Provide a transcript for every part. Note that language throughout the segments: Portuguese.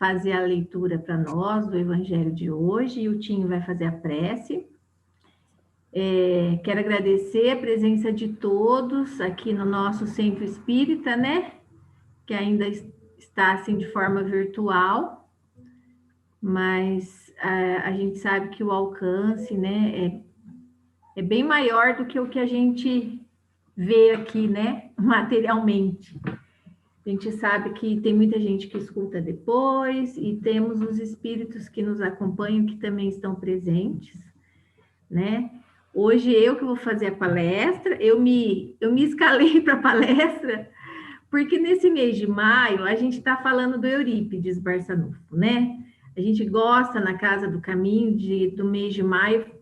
fazer a leitura para nós do Evangelho de hoje, e o Tinho vai fazer a prece. Quero agradecer a presença de todos aqui no nosso Centro Espírita, né? Que ainda está assim de forma virtual, mas a gente sabe que o alcance, né, é bem maior do que o que a gente vê aqui, né, materialmente. A gente sabe que tem muita gente que escuta depois, e temos os espíritos que nos acompanham, que também estão presentes, né? Hoje eu que vou fazer a palestra, eu me escalei para a palestra, porque nesse mês de maio a gente está falando do Eurípides Barçanufo, né? A gente gosta na Casa do Caminho do mês de maio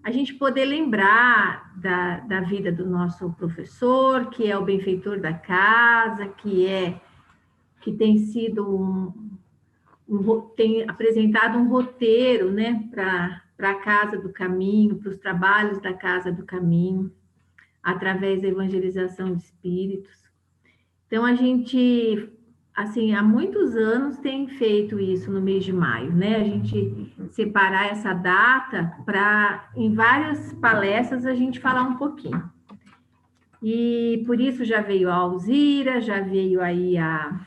a gente poder lembrar da vida do nosso professor, que é o benfeitor da casa, que tem sido tem apresentado um roteiro, né, para a Casa do Caminho, para os trabalhos da Casa do Caminho, através da evangelização de espíritos. Então, a gente, assim, há muitos anos tem feito isso no mês de maio, né? A gente separar essa data para, em várias palestras, a gente falar um pouquinho. E por isso já veio a Alzira, já veio aí a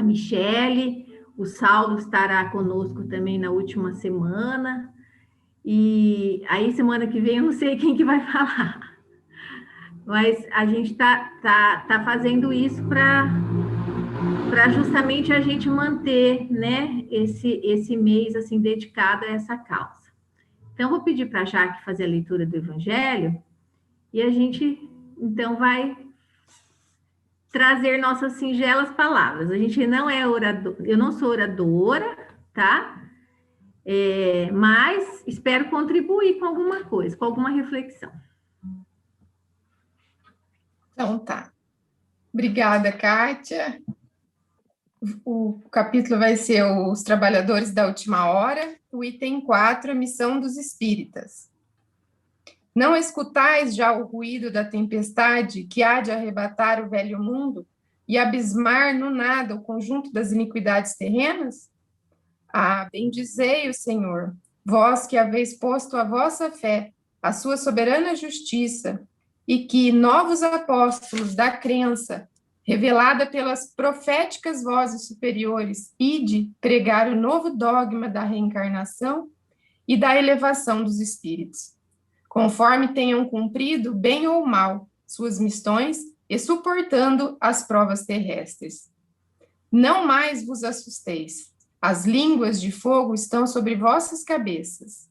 Michele, o Saulo estará conosco também na última semana. E aí, semana que vem, eu não sei quem que vai falar. Mas a gente tá fazendo isso para justamente a gente manter, né, esse mês assim dedicado a essa causa. Então, vou pedir para a Jaque fazer a leitura do Evangelho e a gente, então, vai trazer nossas singelas palavras. A gente não é orador, eu não sou oradora, tá? Mas espero contribuir com alguma coisa, com alguma reflexão. Então, tá. Obrigada, Kátia. O capítulo vai ser os trabalhadores da última hora, o item 4, a missão dos espíritas. Não escutais já o ruído da tempestade que há de arrebatar o velho mundo e abismar no nada o conjunto das iniquidades terrenas? Ah, bendizei o Senhor, vós que haveis posto a vossa fé, a sua soberana justiça, e que novos apóstolos da crença, revelada pelas proféticas vozes superiores, ide pregar o novo dogma da reencarnação e da elevação dos espíritos, conforme tenham cumprido, bem ou mal, suas missões e suportando as provas terrestres. Não mais vos assusteis, as línguas de fogo estão sobre vossas cabeças.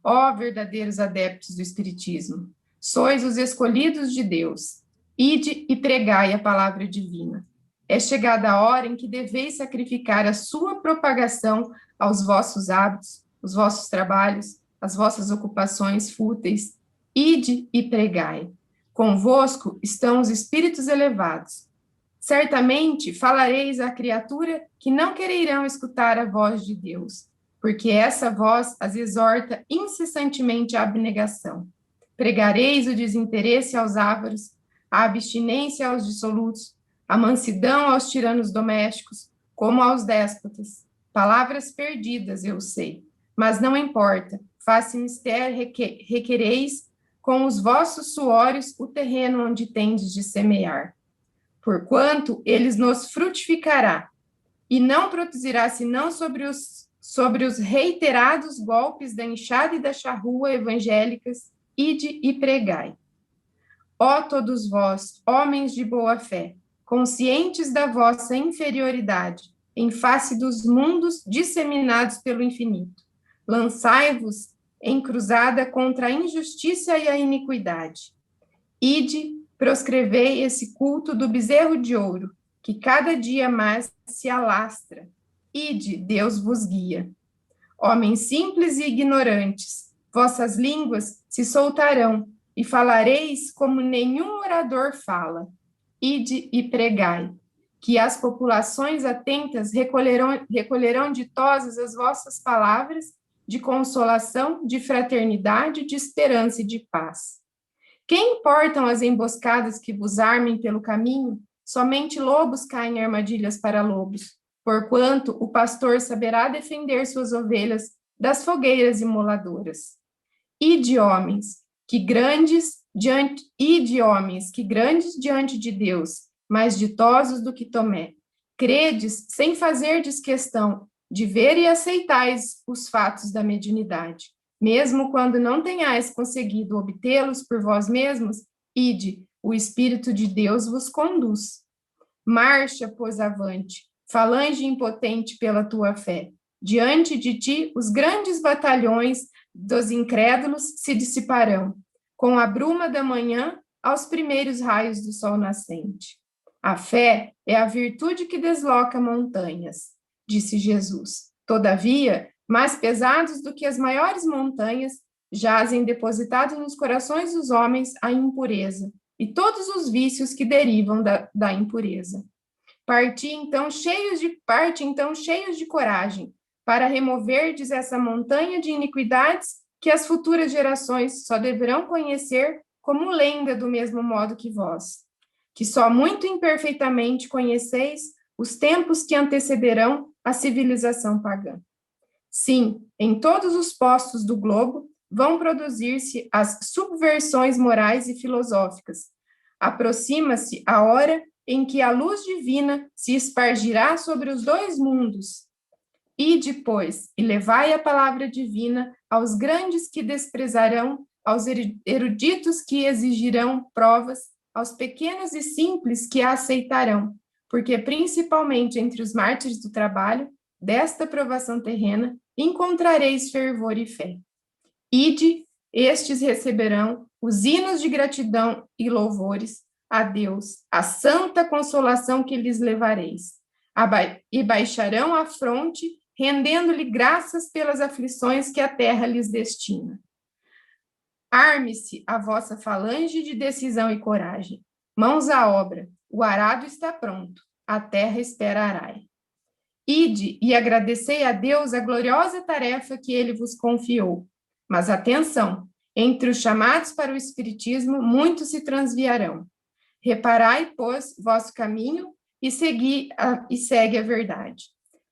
Ó verdadeiros adeptos do Espiritismo, sois os escolhidos de Deus. Ide e pregai a palavra divina. É chegada a hora em que deveis sacrificar a sua propagação aos vossos hábitos, os vossos trabalhos, as vossas ocupações fúteis. Ide e pregai. Convosco estão os espíritos elevados. Certamente falareis à criatura que não quererão escutar a voz de Deus, porque essa voz as exorta incessantemente à abnegação. Pregareis o desinteresse aos ávaros, a abstinência aos dissolutos, a mansidão aos tiranos domésticos, como aos déspotas. Palavras perdidas, eu sei, mas não importa, face mistério requereis com os vossos suores o terreno onde tendes de semear. Porquanto eles nos frutificará, e não produzirá senão sobre os reiterados golpes da enxada e da charrua evangélicas, ide e pregai. Ó todos vós, homens de boa fé, conscientes da vossa inferioridade, em face dos mundos disseminados pelo infinito, lançai-vos em cruzada contra a injustiça e a iniquidade. Ide, proscrevei esse culto do bezerro de ouro, que cada dia mais se alastra. Ide, Deus vos guia. Homens simples e ignorantes, vossas línguas se soltarão, e falareis como nenhum orador fala. Ide e pregai, que as populações atentas recolherão ditosas as vossas palavras de consolação, de fraternidade, de esperança e de paz. Quem importam as emboscadas que vos armem pelo caminho? Somente lobos caem em armadilhas para lobos. porquanto o pastor saberá defender suas ovelhas das fogueiras imoladoras. E de homens que grandes diante de Deus, mais ditosos do que Tomé, credes sem fazerdes questão de ver e aceitais os fatos da mediunidade, mesmo quando não tenhais conseguido obtê-los por vós mesmos, ide, o Espírito de Deus vos conduz. Marcha, pois, avante, falange impotente pela tua fé. Diante de ti, os grandes batalhões dos incrédulos se dissiparão, com a bruma da manhã aos primeiros raios do sol nascente. A fé é a virtude que desloca montanhas, disse Jesus. Todavia, mais pesados do que as maiores montanhas, jazem depositados nos corações dos homens a impureza e todos os vícios que derivam da impureza. Parte então cheios de coragem, para removerdes essa montanha de iniquidades que as futuras gerações só deverão conhecer como lenda do mesmo modo que vós, que só muito imperfeitamente conheceis os tempos que antecederão a civilização pagã. Sim, em todos os postos do globo vão produzir-se as subversões morais e filosóficas. Aproxima-se a hora em que a luz divina se espargirá sobre os dois mundos. E depois, e levai a palavra divina aos grandes que desprezarão, aos eruditos que exigirão provas, aos pequenos e simples que a aceitarão, porque principalmente entre os mártires do trabalho, desta provação terrena, encontrareis fervor e fé. Ide, estes receberão os hinos de gratidão e louvores a Deus, a santa consolação que lhes levareis, e baixarão a fronte, rendendo-lhe graças pelas aflições que a terra lhes destina. Arme-se a vossa falange de decisão e coragem. Mãos à obra, o arado está pronto, a terra espera arai. Ide e agradecei a Deus a gloriosa tarefa que ele vos confiou. Mas atenção, entre os chamados para o espiritismo, muitos se transviarão. Reparai, pois, vosso caminho e segue a verdade.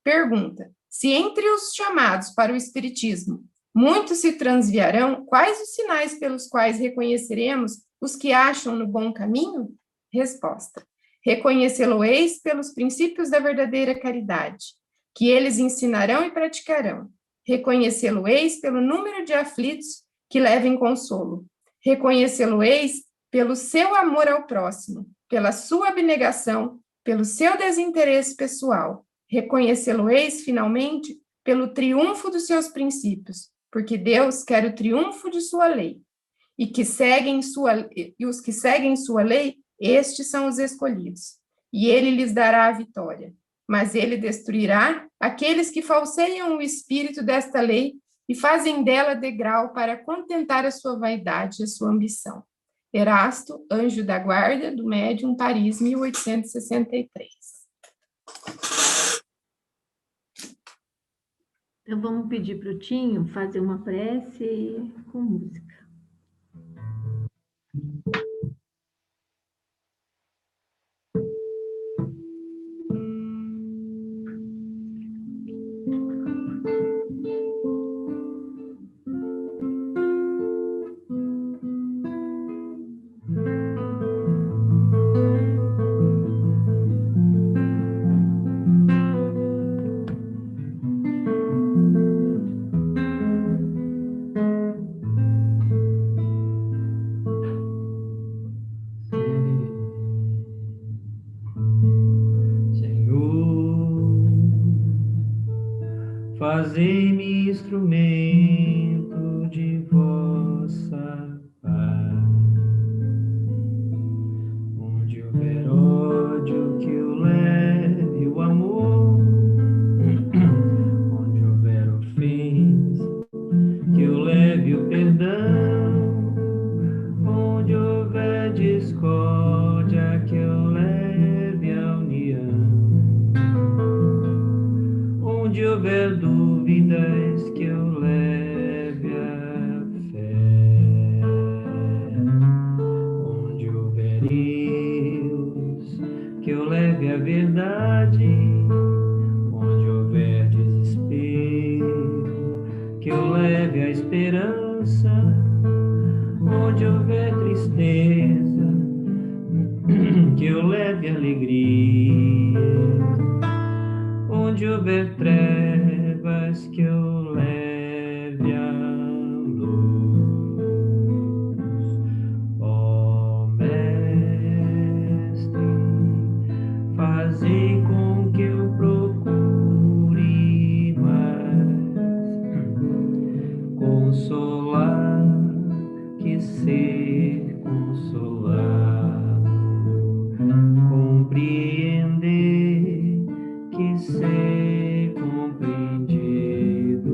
Pergunta: se entre os chamados para o espiritismo muitos se transviarão, quais os sinais pelos quais reconheceremos os que acham no bom caminho? Resposta: reconhecê-lo-eis pelos princípios da verdadeira caridade, que eles ensinarão e praticarão. Reconhecê-lo-eis pelo número de aflitos que levem consolo. Reconhecê-lo-eis pelo seu amor ao próximo, pela sua abnegação, pelo seu desinteresse pessoal. Reconhecê-lo-eis, finalmente, pelo triunfo dos seus princípios, porque Deus quer o triunfo de sua lei. E os que seguem sua lei, estes são os escolhidos. E ele lhes dará a vitória. Mas ele destruirá aqueles que falseiam o espírito desta lei e fazem dela degrau para contentar a sua vaidade e a sua ambição. Erasto, Anjo da Guarda, do Médium, Paris, 1863. Então, vamos pedir para o Tinho fazer uma prece com música. Fazei-me instrumento de vossa paz. Onde houver ódio, que eu leve o amor. Onde houver ofensa, que eu leve o perdão. Onde houver discórdia, que eu leve a união. Onde houver dúvidas, que eu leve a fé. Onde houver erros, que eu leve a verdade. esperança, onde houver tristeza, que eu leve alegria, onde houver trevas, que eu leve a luz. Ó Mestre, faze com que eu procure mais consolar que ser consolado, compreender que ser compreendido,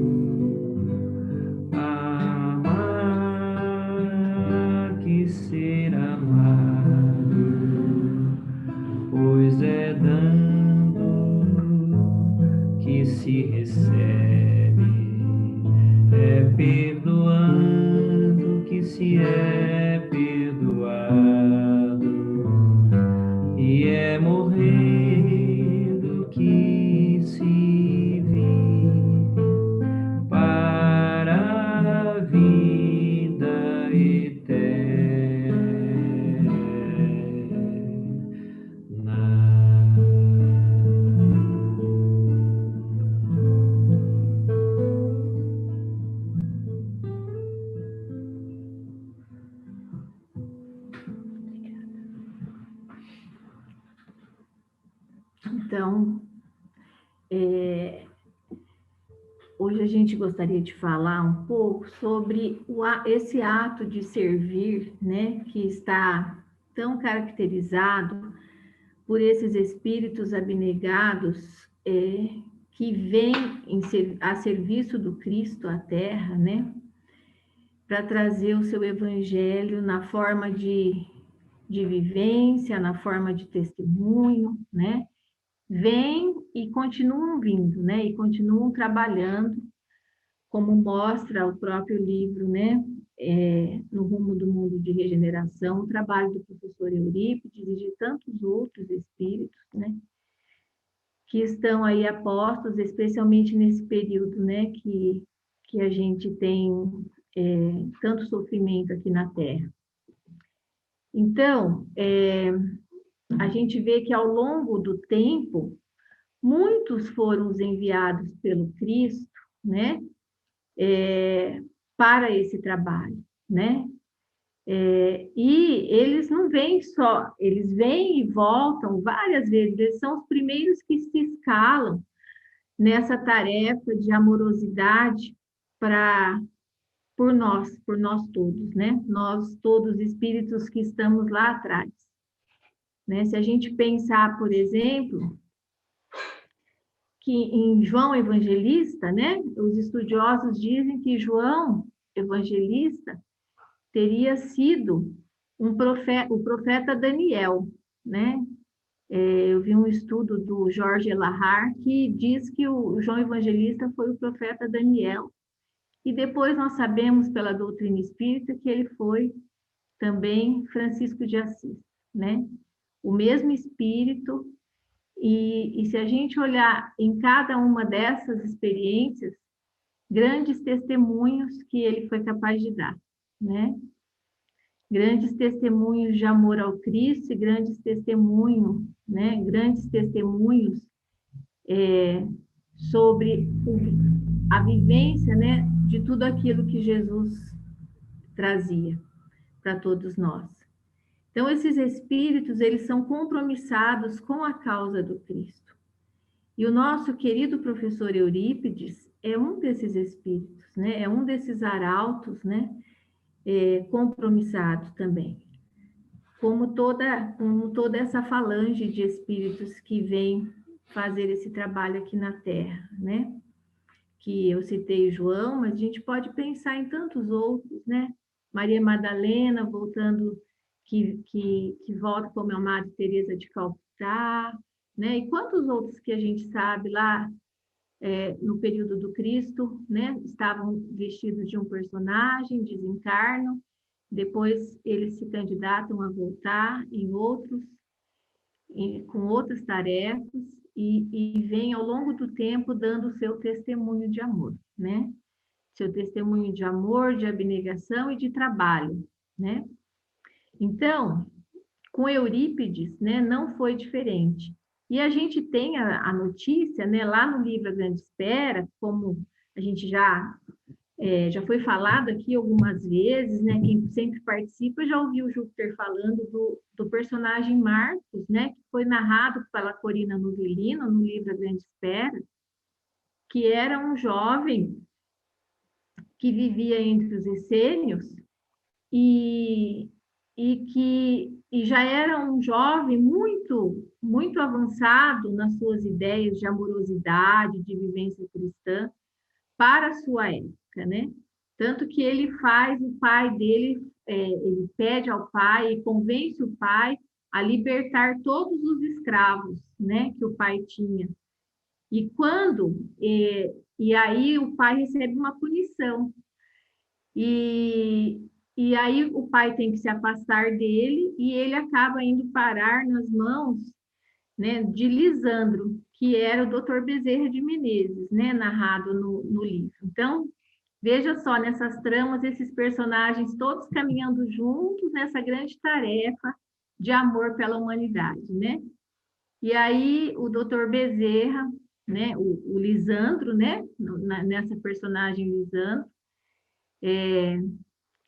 amar que ser amado, pois é dando que se recebe, é perdoando que se é perdoado, e é morrendo que se vive para a vida Então, hoje a gente gostaria de falar um pouco sobre esse ato de servir, né, que está tão caracterizado por esses espíritos abnegados que vêm a serviço do Cristo à Terra, né, para trazer o seu evangelho na forma de vivência, na forma de testemunho, né? Vêm e continuam vindo, né? E continuam trabalhando, como mostra o próprio livro, né? No Rumo do Mundo de Regeneração, o trabalho do professor Eurípides e de tantos outros espíritos, né? Que estão aí apostos, especialmente nesse período, né? Que a gente tem tanto sofrimento aqui na Terra. Então, a gente vê que ao longo do tempo, muitos foram os enviados pelo Cristo, né, para esse trabalho, né? E eles não vêm só, eles vêm e voltam várias vezes, eles são os primeiros que se escalam nessa tarefa de amorosidade por nós todos, né? Nós todos espíritos que estamos lá atrás, né? Se a gente pensar, por exemplo, que em João Evangelista, né? Os estudiosos dizem que João Evangelista teria sido o profeta Daniel, né? Eu vi um estudo do Jorge Elahar que diz que o João Evangelista foi o profeta Daniel. E depois nós sabemos pela doutrina espírita que ele foi também Francisco de Assis, né? O mesmo espírito. E se a gente olhar em cada uma dessas experiências, grandes testemunhos que ele foi capaz de dar, né? Grandes testemunhos de amor ao Cristo e grandes testemunhos, né? Grandes testemunhos sobre a vivência, né? De tudo aquilo que Jesus trazia para todos nós. Então, esses espíritos, eles são compromissados com a causa do Cristo. E o nosso querido professor Eurípides é um desses espíritos, né? É um desses arautos, né? Compromissado também. Como toda essa falange de espíritos que vem fazer esse trabalho aqui na Terra, né? Que eu citei João, mas a gente pode pensar em tantos outros, né? Maria Madalena, voltando, que volta como a Madre Teresa de Calcutá, né? E quantos outros que a gente sabe lá no período do Cristo, né? Estavam vestidos de um personagem, desencarnam, depois eles se candidatam a voltar em outros, com outras tarefas, e vem ao longo do tempo dando o seu testemunho de amor, né? seu testemunho de amor, de abnegação e de trabalho, né? Então, com Eurípides, né, não foi diferente. E a gente tem a notícia, né, lá no livro A Grande Espera, como a gente já foi falado aqui algumas vezes, né? Quem sempre participa já ouviu o Júpiter falando do personagem Marcos, né? Que foi narrado pela Corina Novellino no livro A Grande Espera, que era um jovem que vivia entre os essênios e, e já era um jovem muito avançado nas suas ideias de amorosidade, de vivência cristã para a sua época, né? Tanto que ele faz o pai dele, ele pede ao pai e convence o pai a libertar todos os escravos, né, que o pai tinha. E e aí o pai recebe uma punição. E aí o pai tem que se afastar dele e ele acaba indo parar nas mãos, né, de Lisandro, que era o Dr. Bezerra de Menezes, né, narrado no livro. Então, veja só, nessas tramas, esses personagens todos caminhando juntos nessa grande tarefa de amor pela humanidade, né? E aí o Dr. Bezerra, né, o Lisandro, né, nessa personagem Lisandro,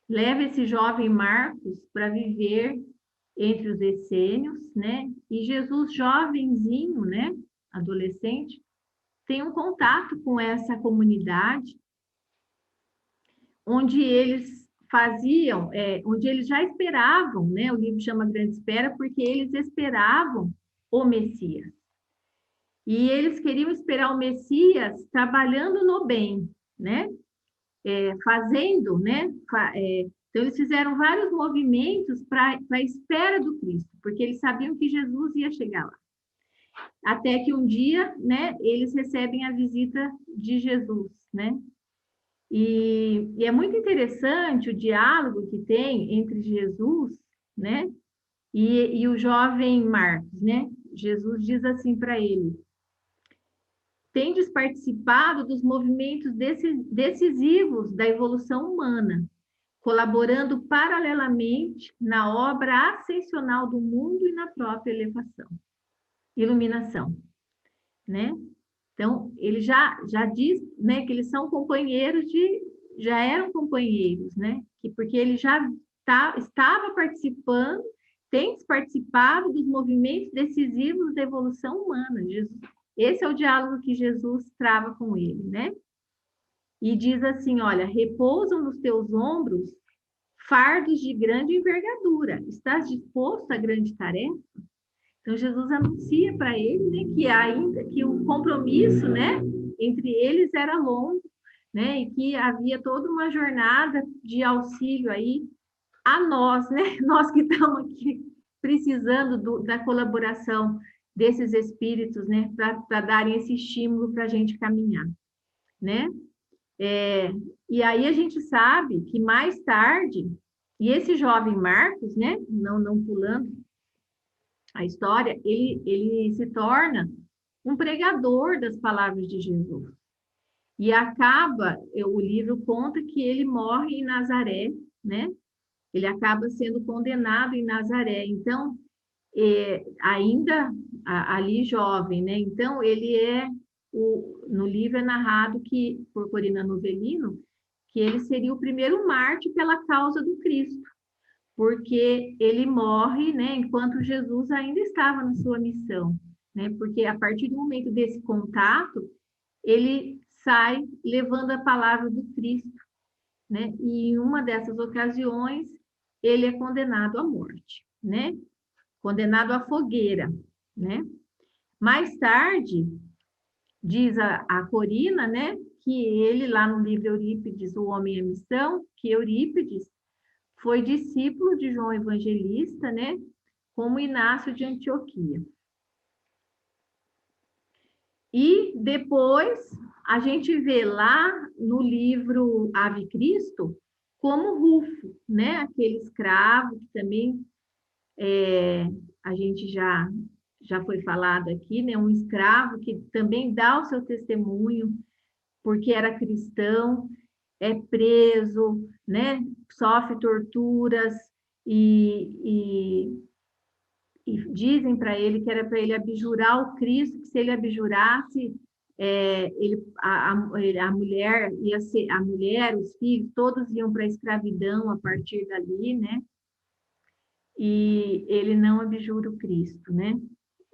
leva esse jovem Marcos para viver entre os essênios, né? E Jesus, jovenzinho, né, adolescente, tem um contato com essa comunidade, onde eles onde eles já esperavam, né? O livro chama Grande Espera porque eles esperavam o Messias. E eles queriam esperar o Messias trabalhando no bem, né? Fazendo, né? Então, eles fizeram vários movimentos para a espera do Cristo, porque eles sabiam que Jesus ia chegar lá. Até que um dia, né, eles recebem a visita de Jesus, né? E é muito interessante o diálogo que tem entre Jesus, né, e o jovem Marcos, né? Jesus diz assim para ele: tendes participado dos movimentos decisivos da evolução humana, colaborando paralelamente na obra ascensional do mundo e na própria iluminação, né? Então, ele já diz, né, que eles são já eram companheiros, né? Porque ele já estava participando, tem participado dos movimentos decisivos da evolução humana. Esse é o diálogo que Jesus trava com ele, né? E diz assim, olha, repousam nos teus ombros fardos de grande envergadura. Estás disposto à grande tarefa? Então, Jesus anuncia para ele, né, que o compromisso, né, entre eles era longo, né, e que havia toda uma jornada de auxílio aí a nós, né, nós que estamos aqui precisando da colaboração desses espíritos, né, para darem esse estímulo para a gente caminhar, né? E aí a gente sabe que mais tarde, e esse jovem Marcos, né, não pulando a história, ele se torna um pregador das palavras de Jesus. E o livro conta que ele morre em Nazaré, né? Ele acaba sendo condenado em Nazaré. Então, ainda ali jovem, né? Então, no livro é narrado que, por Corina Novellino, que ele seria o primeiro mártir pela causa do Cristo, porque ele morre, né, enquanto Jesus ainda estava na sua missão, né? Porque a partir do momento desse contato, ele sai levando a palavra do Cristo, né? E em uma dessas ocasiões, ele é condenado à morte, né? Condenado à fogueira, né? Mais tarde, diz a Corina, né, que ele, lá no livro Eurípides, O Homem e a Missão, que Eurípides foi discípulo de João Evangelista, né, como Inácio de Antioquia. E depois a gente vê lá no livro Ave Cristo como Rufo, né, aquele escravo que também a gente já foi falado aqui, né, um escravo que também dá o seu testemunho porque era cristão é preso, né? Sofre torturas e dizem para ele que era para ele abjurar o Cristo, que se ele abjurasse, a mulher ia ser, a mulher, os filhos, todos iam para a escravidão a partir dali, né? E ele não abjura o Cristo, né?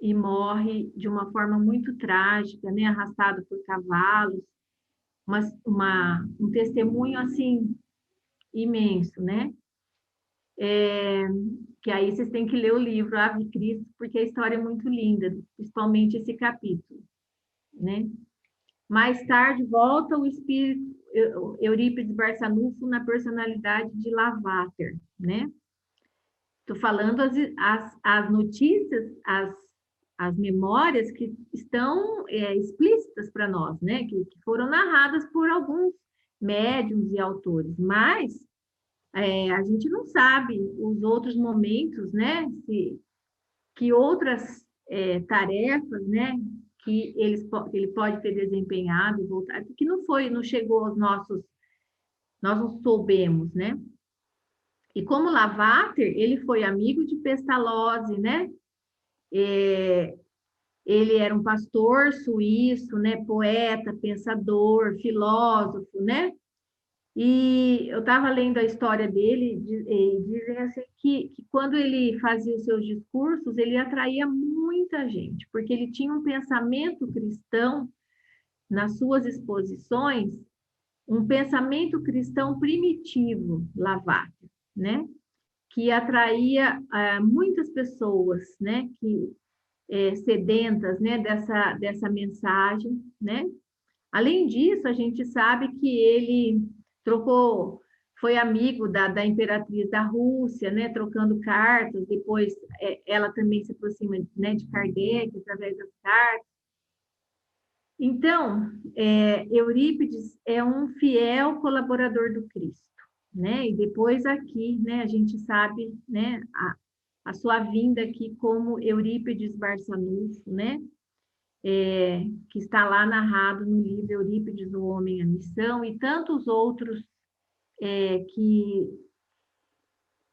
E morre de uma forma muito trágica, né? Arrastado por cavalos, um testemunho assim imenso, né? Que aí vocês têm que ler o livro Ave Cristo, porque a história é muito linda, principalmente esse capítulo, né? Mais tarde volta o espírito Eurípides Barçanufo na personalidade de Lavater, né? Estou falando as notícias, as memórias que estão explícitas para nós, né? Que foram narradas por alguns médiums e autores, mas a gente não sabe os outros momentos, né? Que outras tarefas, né? Que ele pode ter desempenhado e voltar, que não chegou aos nós não soubemos, né? E como Lavater, ele foi amigo de Pestalozzi, né? Ele era um pastor suíço, né? Poeta, pensador, filósofo, né? E eu estava lendo a história dele, e dizem assim que quando ele fazia os seus discursos, ele atraía muita gente, porque ele tinha um pensamento cristão nas suas exposições, um pensamento cristão primitivo, Lavater, né? Que atraía muitas pessoas, né? Sedentas, né? Dessa mensagem, né? Além disso, a gente sabe que ele foi amigo da imperatriz da Rússia, né, trocando cartas, depois ela também se aproxima, né, de Kardec através das cartas. Então, Eurípides é um fiel colaborador do Cristo, né, e depois aqui, né, a gente sabe, né, a sua vinda aqui como Eurípides Barçanufo, né, que está lá narrado no livro Eurípides, o Homem e a Missão, e tantos outros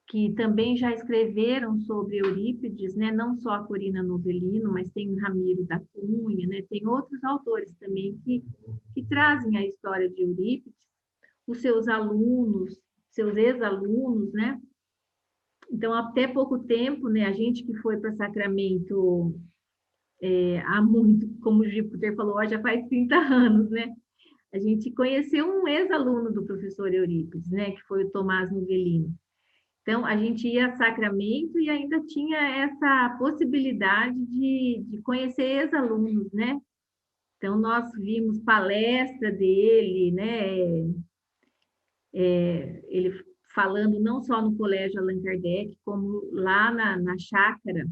que também já escreveram sobre Eurípides, né? Não só a Corina Novellino, mas tem Ramiro da Cunha, né? Tem outros autores também que trazem a história de Eurípides, os seus alunos, seus ex-alunos, né? Então, até pouco tempo, né, a gente que foi para Sacramento há muito, como o Júpiter falou, já faz 30 anos, né? A gente conheceu um ex-aluno do professor Eurípides, né, que foi o Tomás Novellino. Então, a gente ia a Sacramento e ainda tinha essa possibilidade de conhecer ex-alunos, né? Então, nós vimos palestra dele, né? Ele falando não só no Colégio Allan Kardec, como lá na chácara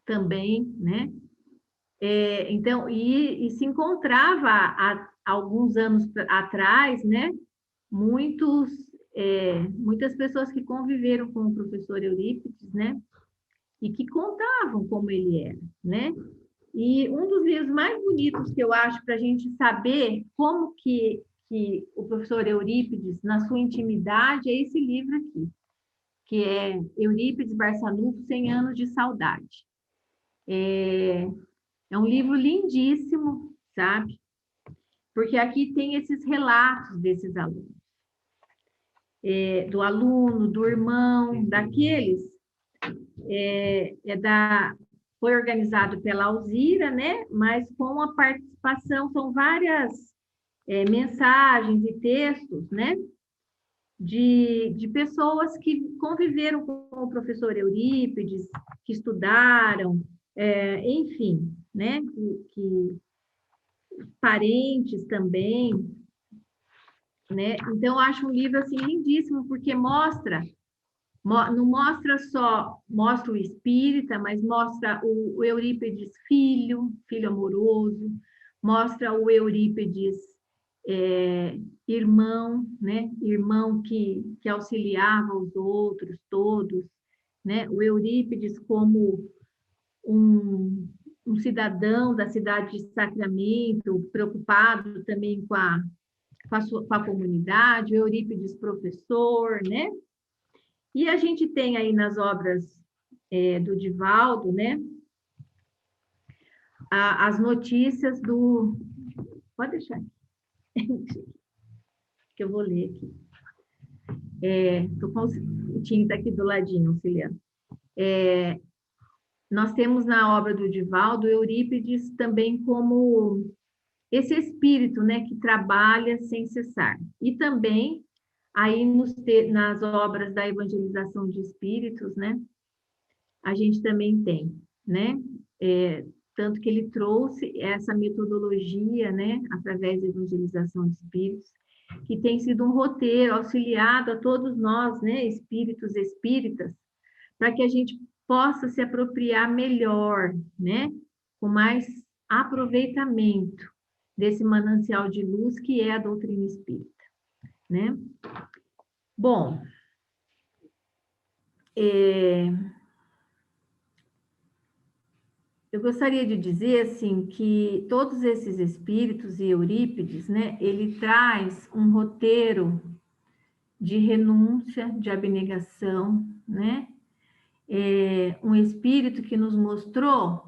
também, né? Então, e se encontrava há alguns anos atrás, né? Muitas pessoas que conviveram com o professor Eurípides, né? E que contavam como ele era, né? E um dos livros mais bonitos que eu acho para a gente saber como que o professor Eurípides, na sua intimidade, é esse livro aqui, que é Eurípides Barçanufo, 100 anos de saudade. É um livro lindíssimo, sabe? Porque aqui tem esses relatos desses alunos. Do aluno, do irmão, daqueles. Foi organizado pela Alzira, né? Mas com a participação, são várias mensagens e textos, né? De pessoas que conviveram com o professor Eurípides, que estudaram, enfim, né? Que parentes também, né? Então, eu acho um livro assim lindíssimo, porque não mostra só, mostra o espírita, mas mostra o Eurípides filho amoroso, mostra o Eurípides irmão, né? Irmão que auxiliava os outros todos, né? O Eurípides como um cidadão da cidade de Sacramento, preocupado também com com a comunidade, o Eurípides professor, né? E a gente tem aí nas obras do Divaldo, né? As notícias do... Pode deixar aqui, que eu vou ler aqui. Estou com o tinta aqui do ladinho, auxiliando. Nós temos na obra do Divaldo, Eurípides também como esse espírito, né, que trabalha sem cessar. E também, aí nas obras da evangelização de espíritos, né, a gente também tem, né, tanto que ele trouxe essa metodologia, né, através da evangelização de espíritos, que tem sido um roteiro auxiliado a todos nós, né, espíritos espíritas, para que a gente possa se apropriar melhor, né, com mais aproveitamento desse manancial de luz que é a doutrina espírita, né? Bom, eu gostaria de dizer, assim, que todos esses espíritos e Eurípides, né, ele traz um roteiro de renúncia, de abnegação, né? Um espírito que nos mostrou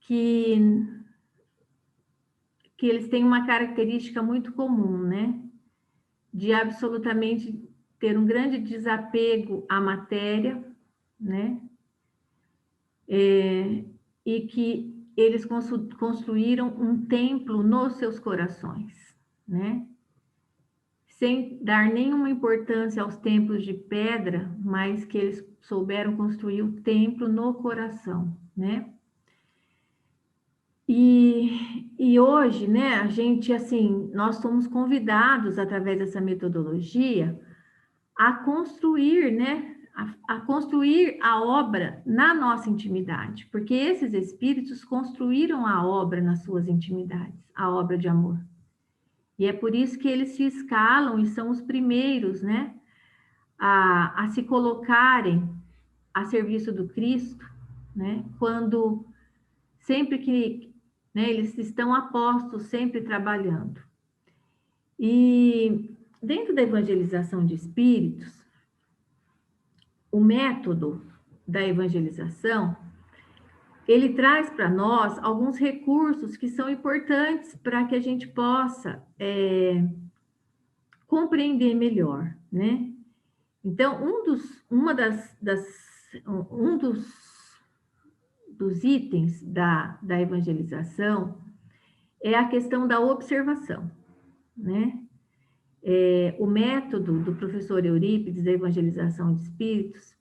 que eles têm uma característica muito comum, né? De absolutamente ter um grande desapego à matéria, né? E que eles construíram um templo nos seus corações, né? Sem dar nenhuma importância aos templos de pedra, mas que eles souberam construir o templo no coração, né? E hoje, né, a gente, assim, nós somos convidados, através dessa metodologia, a construir, né, a construir a obra na nossa intimidade, porque esses espíritos construíram a obra nas suas intimidades, a obra de amor. E é por isso que eles se escalam e são os primeiros, né, a se colocarem a serviço do Cristo, né, quando sempre que, né, eles estão apostos, sempre trabalhando. E dentro da evangelização de espíritos, o método da evangelização, ele traz para nós alguns recursos que são importantes para que a gente possa compreender melhor, né? Então, um dos itens da evangelização é a questão da observação, né? O método do professor Eurípides da evangelização de espíritos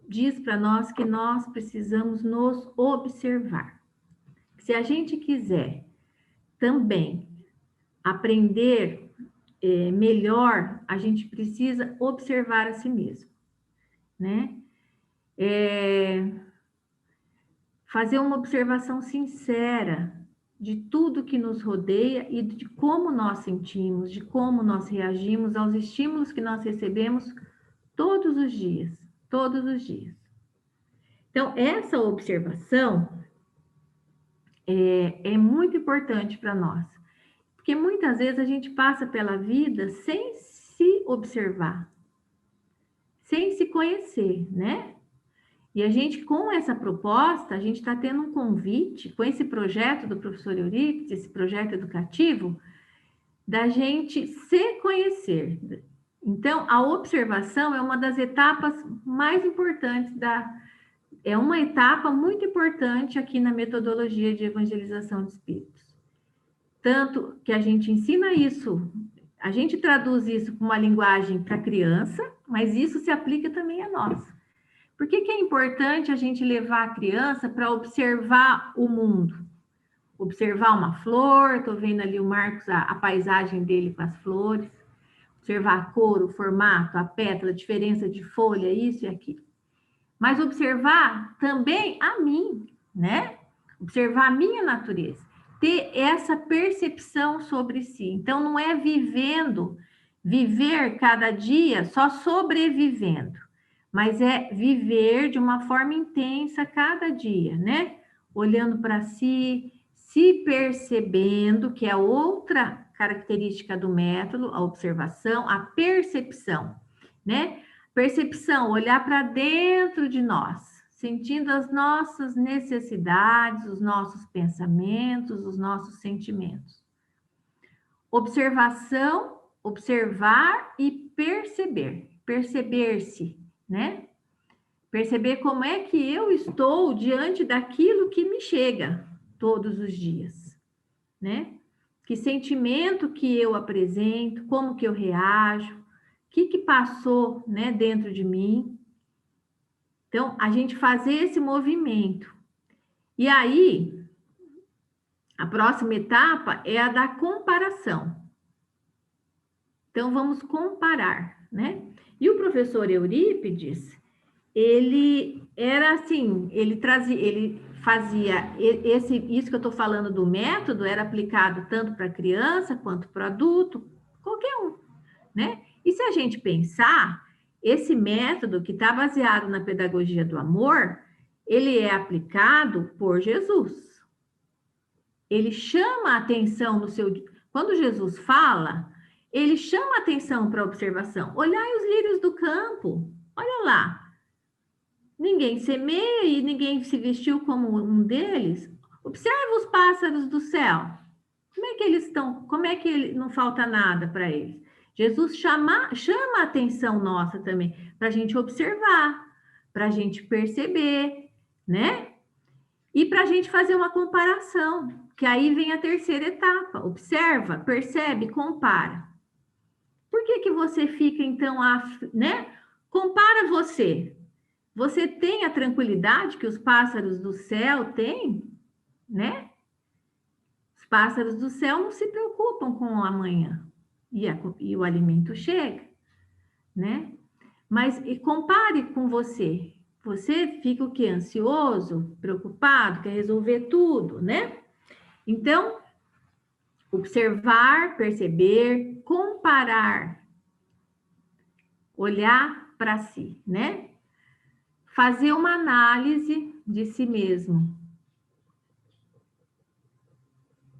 diz para nós que nós precisamos nos observar. Se a gente quiser também aprender melhor, a gente precisa observar a si mesmo, né? Fazer uma observação sincera de tudo que nos rodeia e de como nós sentimos, de como nós reagimos aos estímulos que nós recebemos todos os dias, todos os dias. Então, essa observação é muito importante para nós, porque muitas vezes a gente passa pela vida sem se observar, sem se conhecer, né? E a gente, com essa proposta, a gente está tendo um convite, com esse projeto do professor Eurípides, esse projeto educativo, da gente se conhecer. Então, a observação é uma das etapas mais importantes é uma etapa muito importante aqui na metodologia de evangelização de espíritos. Tanto que a gente ensina isso, a gente traduz isso com uma linguagem para criança, mas isso se aplica também a nós. Por que é importante a gente levar a criança para observar o mundo? Observar uma flor, estou vendo ali o Marcos, a paisagem dele com as flores, observar a cor, o formato, a pétala, a diferença de folha, isso e aquilo. Mas observar também a mim, né? Observar a minha natureza, ter essa percepção sobre si. Então, não é viver cada dia só sobrevivendo, mas é viver de uma forma intensa cada dia, né? Olhando para si, se percebendo, que é outra característica do método, a observação, a percepção, né? Percepção, olhar para dentro de nós, sentindo as nossas necessidades, os nossos pensamentos, os nossos sentimentos. Observação, observar e perceber, perceber-se, né? Perceber como é que eu estou diante daquilo que me chega todos os dias, né? Que sentimento que eu apresento, como que eu reajo, o que passou, né, dentro de mim. Então, a gente fazer esse movimento. E aí, a próxima etapa é a da comparação. Então, vamos comparar, né? E o professor Eurípides, ele era assim, ele fazia isso que eu estou falando do método, era aplicado tanto para criança quanto para adulto, qualquer um, né? E se a gente pensar, esse método que está baseado na pedagogia do amor, ele é aplicado por Jesus. Ele chama a atenção no seu... Quando Jesus fala, ele chama a atenção para a observação. Olhai os lírios do campo, olha lá. Ninguém semeia e ninguém se vestiu como um deles. Observa os pássaros do céu. Como é que eles estão? Como é que não falta nada para eles? Jesus chama a atenção nossa também, para a gente observar, para a gente perceber, né? E para a gente fazer uma comparação, que aí vem a terceira etapa. Observa, percebe, compara. Por que você fica, então, né? Compara você. Você tem a tranquilidade que os pássaros do céu têm, né? Os pássaros do céu não se preocupam com o amanhã e o alimento chega, né? Mas compare com você. Você fica o quê? Ansioso, preocupado, quer resolver tudo, né? Então, observar, perceber, comparar, olhar para si, né? Fazer uma análise de si mesmo.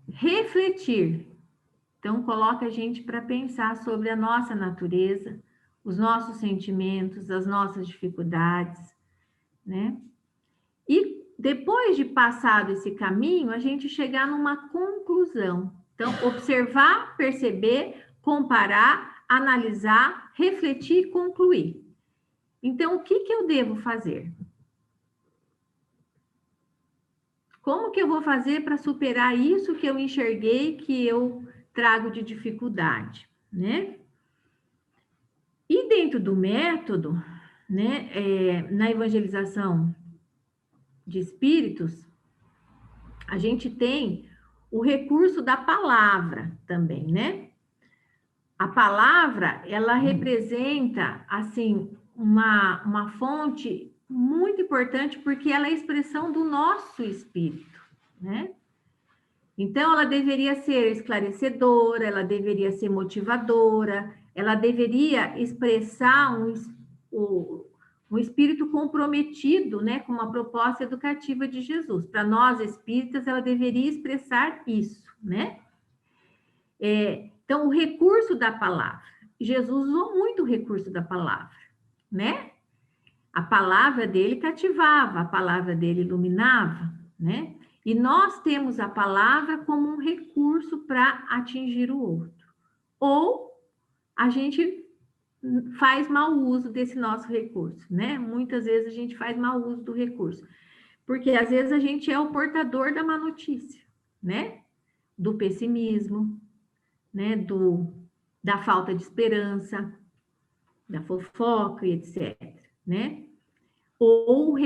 Refletir. Então, coloca a gente para pensar sobre a nossa natureza, os nossos sentimentos, as nossas dificuldades, né? E depois de passado esse caminho, a gente chegar numa conclusão. Então, observar, perceber, comparar, analisar, refletir e concluir. Então, o que eu devo fazer? Como que eu vou fazer para superar isso que eu enxerguei, que eu trago de dificuldade, né? E dentro do método, né, na evangelização de espíritos, a gente tem o recurso da palavra também, né? A palavra, ela representa, assim, uma fonte muito importante, porque ela é a expressão do nosso espírito, né? Então, ela deveria ser esclarecedora, ela deveria ser motivadora, ela deveria expressar um espírito comprometido, né, com uma proposta educativa de Jesus. Para nós espíritas, ela deveria expressar isso, né? Então, o recurso da palavra. Jesus usou muito o recurso da palavra, né? A palavra dele cativava, a palavra dele iluminava, né? E nós temos a palavra como um recurso para atingir o outro. Ou a gente faz mau uso desse nosso recurso, né? Muitas vezes a gente faz mau uso do recurso. Porque às vezes a gente é o portador da má notícia, né? Do pessimismo, né? Da falta de esperança, da fofoca e etc, né? Ou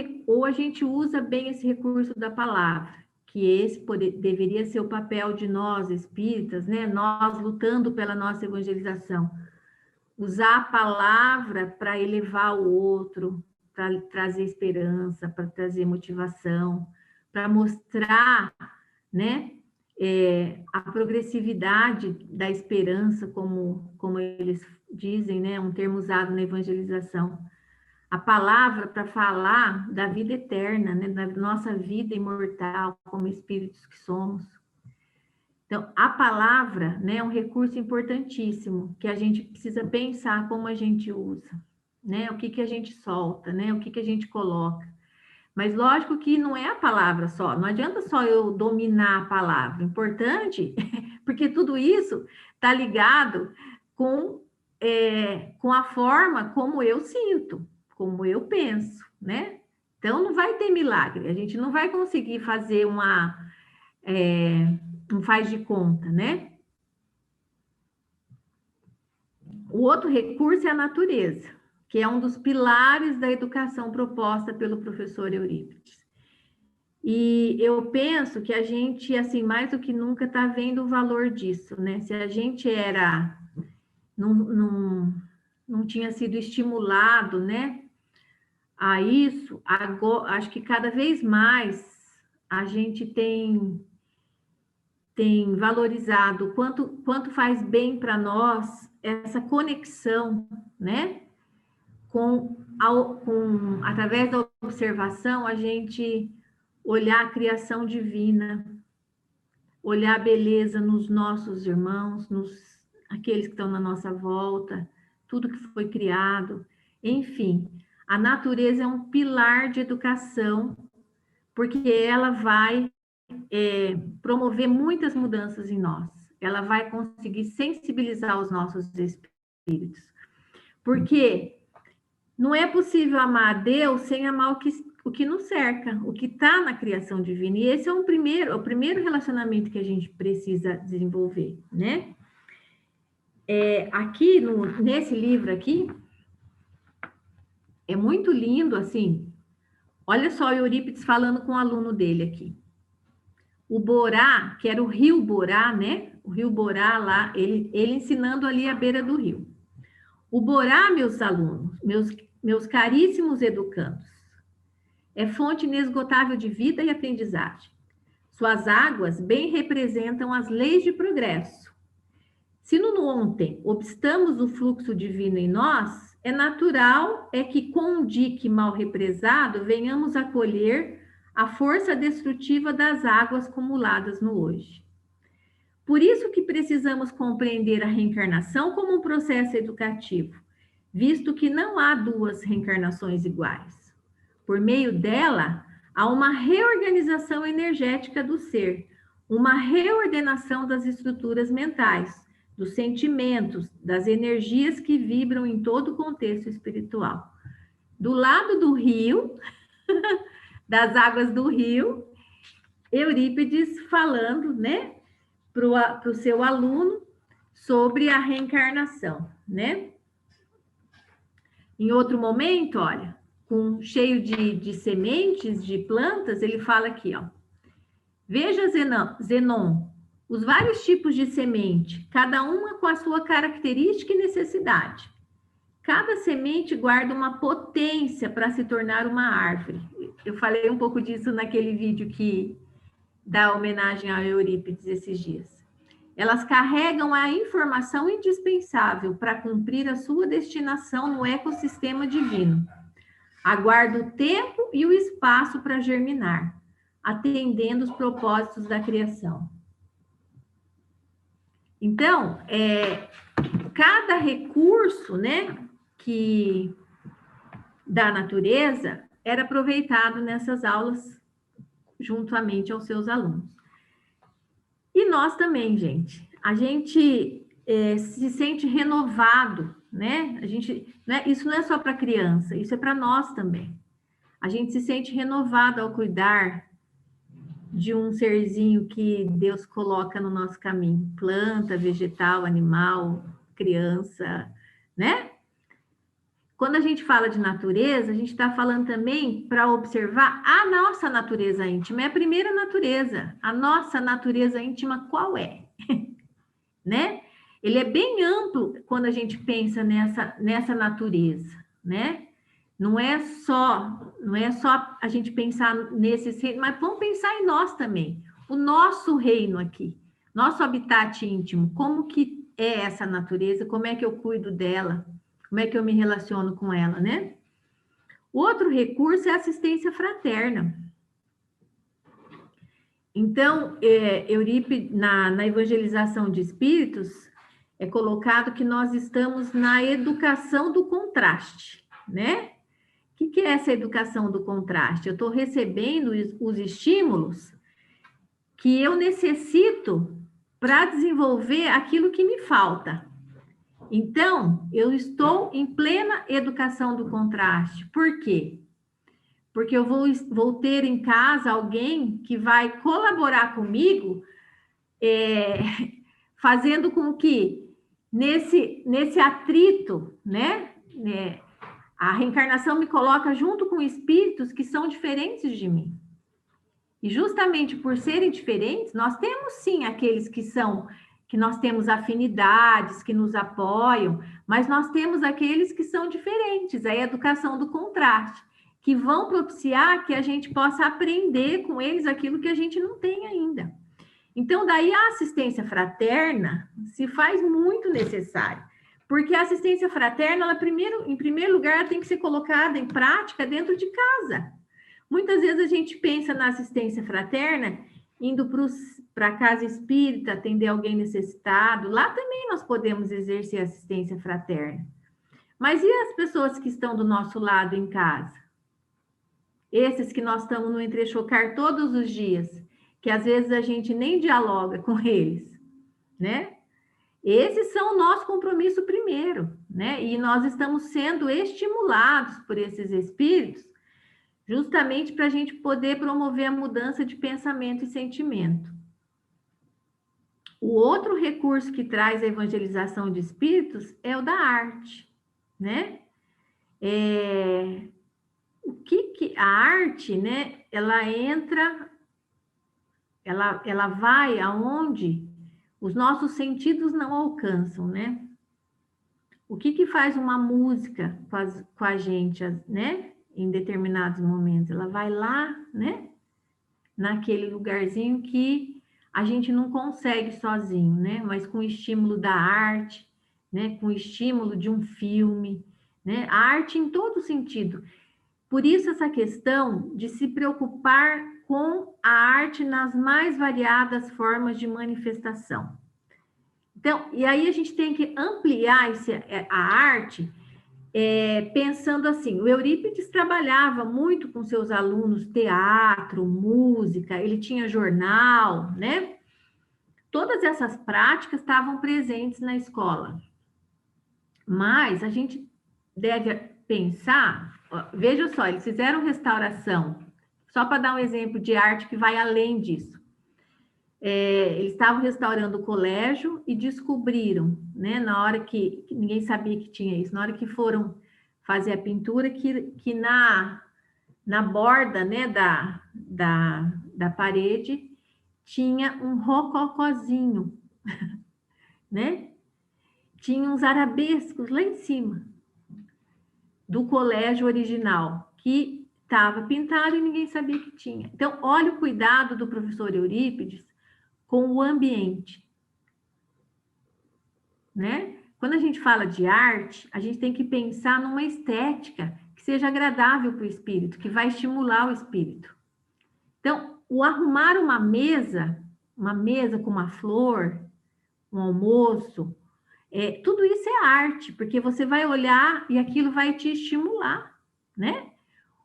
a gente usa bem esse recurso da palavra, que esse deveria ser o papel de nós, espíritas, né? Nós lutando pela nossa evangelização. Usar a palavra para elevar o outro, para trazer esperança, para trazer motivação, para mostrar, né? A progressividade da esperança, como eles dizem, né? Um termo usado na evangelização. A palavra para falar da vida eterna, né? Da nossa vida imortal, como espíritos que somos, Então, a palavra, né, é um recurso importantíssimo, que a gente precisa pensar como a gente usa, né? O que a gente solta, né? O que a gente coloca. Mas lógico que não é a palavra só, não adianta só eu dominar a palavra. Importante, porque tudo isso está ligado com a forma como eu sinto, como eu penso, né? Então não vai ter milagre, a gente não vai conseguir fazer um faz de conta, né? O outro recurso é a natureza, que é um dos pilares da educação proposta pelo professor Eurípides. E eu penso que a gente, assim, mais do que nunca está vendo o valor disso, né? Se a gente não tinha sido estimulado, né, a isso, agora, acho que cada vez mais a gente tem valorizado quanto faz bem para nós essa conexão, né? Através da observação, a gente olhar a criação divina, olhar a beleza nos nossos irmãos, aqueles que estão na nossa volta, tudo que foi criado. Enfim, a natureza é um pilar de educação, porque ela vai promover muitas mudanças em nós. Ela vai conseguir sensibilizar os nossos espíritos. Porque não é possível amar a Deus sem amar o que nos cerca, o que está na criação divina. E esse é o primeiro relacionamento que a gente precisa desenvolver, né? Aqui, nesse livro aqui, é muito lindo, assim. Olha só o Eurípides falando com o aluno dele aqui. O Borá, que era o rio Borá, né? O rio Borá lá, ele ensinando ali à beira do rio. O Borá, meus alunos, meus caríssimos educandos, é fonte inesgotável de vida e aprendizagem. Suas águas bem representam as leis de progresso. Se no ontem obstamos o fluxo divino em nós, é natural que com um dique mal represado venhamos a colher a força destrutiva das águas acumuladas no hoje. Por isso que precisamos compreender a reencarnação como um processo educativo, visto que não há duas reencarnações iguais. Por meio dela, há uma reorganização energética do ser, uma reordenação das estruturas mentais, dos sentimentos, das energias que vibram em todo o contexto espiritual. Do lado do rio, das águas do rio, Eurípides falando, né, para o seu aluno sobre a reencarnação, né? Em outro momento, olha, cheio de sementes, de plantas, ele fala aqui, ó. Veja, Zenon, os vários tipos de semente, cada uma com a sua característica e necessidade. Cada semente guarda uma potência para se tornar uma árvore. Eu falei um pouco disso naquele vídeo que dá homenagem a Eurípides esses dias. Elas carregam a informação indispensável para cumprir a sua destinação no ecossistema divino. Aguarda o tempo e o espaço para germinar, atendendo os propósitos da criação. Então, cada recurso, né, da natureza era aproveitado nessas aulas juntamente aos seus alunos. E nós também, gente. A gente se sente renovado, né? Isso não é só para criança, isso é para nós também. A gente se sente renovado ao cuidar de um serzinho que Deus coloca no nosso caminho. Planta, vegetal, animal, criança, né? Quando a gente fala de natureza, a gente está falando também para observar a nossa natureza íntima. É a primeira natureza. A nossa natureza íntima qual é? Né? Ele é bem amplo quando a gente pensa nessa natureza, né? Não é só a gente pensar nesse reino, mas vamos pensar em nós também. O nosso reino aqui, nosso habitat íntimo, como que é essa natureza? Como é que eu cuido dela? Como é que eu me relaciono com ela, né? O outro recurso é a assistência fraterna. Então, Eurípides, na evangelização de espíritos, é colocado que nós estamos na educação do contraste, né? O que é essa educação do contraste? Eu estou recebendo os estímulos que eu necessito para desenvolver aquilo que me falta. Então, eu estou em plena educação do contraste. Por quê? Porque eu vou ter em casa alguém que vai colaborar comigo, fazendo com que nesse atrito, né, a reencarnação me coloca junto com espíritos que são diferentes de mim. E justamente por serem diferentes, nós temos sim aqueles que nós temos afinidades, que nos apoiam, mas nós temos aqueles que são diferentes, a educação do contraste, que vão propiciar que a gente possa aprender com eles aquilo que a gente não tem ainda. Então, daí a assistência fraterna se faz muito necessária, porque a assistência fraterna, ela em primeiro lugar, ela tem que ser colocada em prática dentro de casa. Muitas vezes a gente pensa na assistência fraterna indo para a casa espírita, atender alguém necessitado. Lá também nós podemos exercer assistência fraterna. Mas e as pessoas que estão do nosso lado em casa? Esses que nós estamos no entrechocar todos os dias, que às vezes a gente nem dialoga com eles, né? Esses são o nosso compromisso primeiro, né? E nós estamos sendo estimulados por esses espíritos justamente para a gente poder promover a mudança de pensamento e sentimento. O outro recurso que traz a evangelização de espíritos é o da arte, né? O que a arte, né? Ela entra, ela vai aonde os nossos sentidos não alcançam, né? O que faz uma música com a gente, né? Em determinados momentos, ela vai lá, né? Naquele lugarzinho que a gente não consegue sozinho, né? Mas com o estímulo da arte, né? Com o estímulo de um filme, né? A arte em todo sentido. Por isso essa questão de se preocupar com a arte nas mais variadas formas de manifestação. Então, e aí a gente tem que ampliar a arte, pensando assim, o Eurípides trabalhava muito com seus alunos teatro, música, ele tinha jornal, né? Todas essas práticas estavam presentes na escola. Mas a gente deve pensar, veja só, eles fizeram restauração, só para dar um exemplo de arte que vai além disso. Eles estavam restaurando o colégio e descobriram, né, na hora que ninguém sabia que tinha isso, na hora que foram fazer a pintura, que na borda, né, da parede tinha um rococózinho, né? Tinha uns arabescos lá em cima do colégio original, que estava pintado e ninguém sabia que tinha. Então, olha o cuidado do professor Eurípides com o ambiente, né? Quando a gente fala de arte, a gente tem que pensar numa estética que seja agradável para o espírito, que vai estimular o espírito. Então, o arrumar uma mesa com uma flor, um almoço, tudo isso é arte, porque você vai olhar e aquilo vai te estimular, né?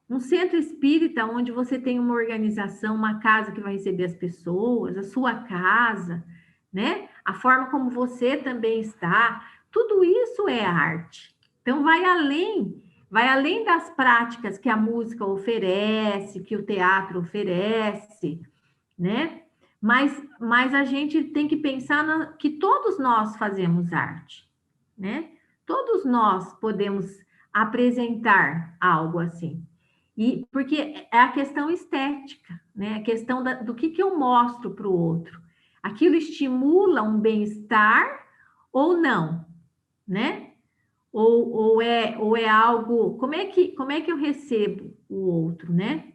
Um centro espírita onde você tem uma organização, uma casa que vai receber as pessoas, a sua casa, né? A forma como você também está, tudo isso é arte. Então, vai além das práticas que a música oferece, que o teatro oferece, né? Mas a gente tem que pensar que todos nós fazemos arte, né? Todos nós podemos apresentar algo assim. E porque é a questão estética, né? A questão do que eu mostro para o outro. Aquilo estimula um bem-estar ou não, né? Ou é algo... Como é que eu recebo o outro, né?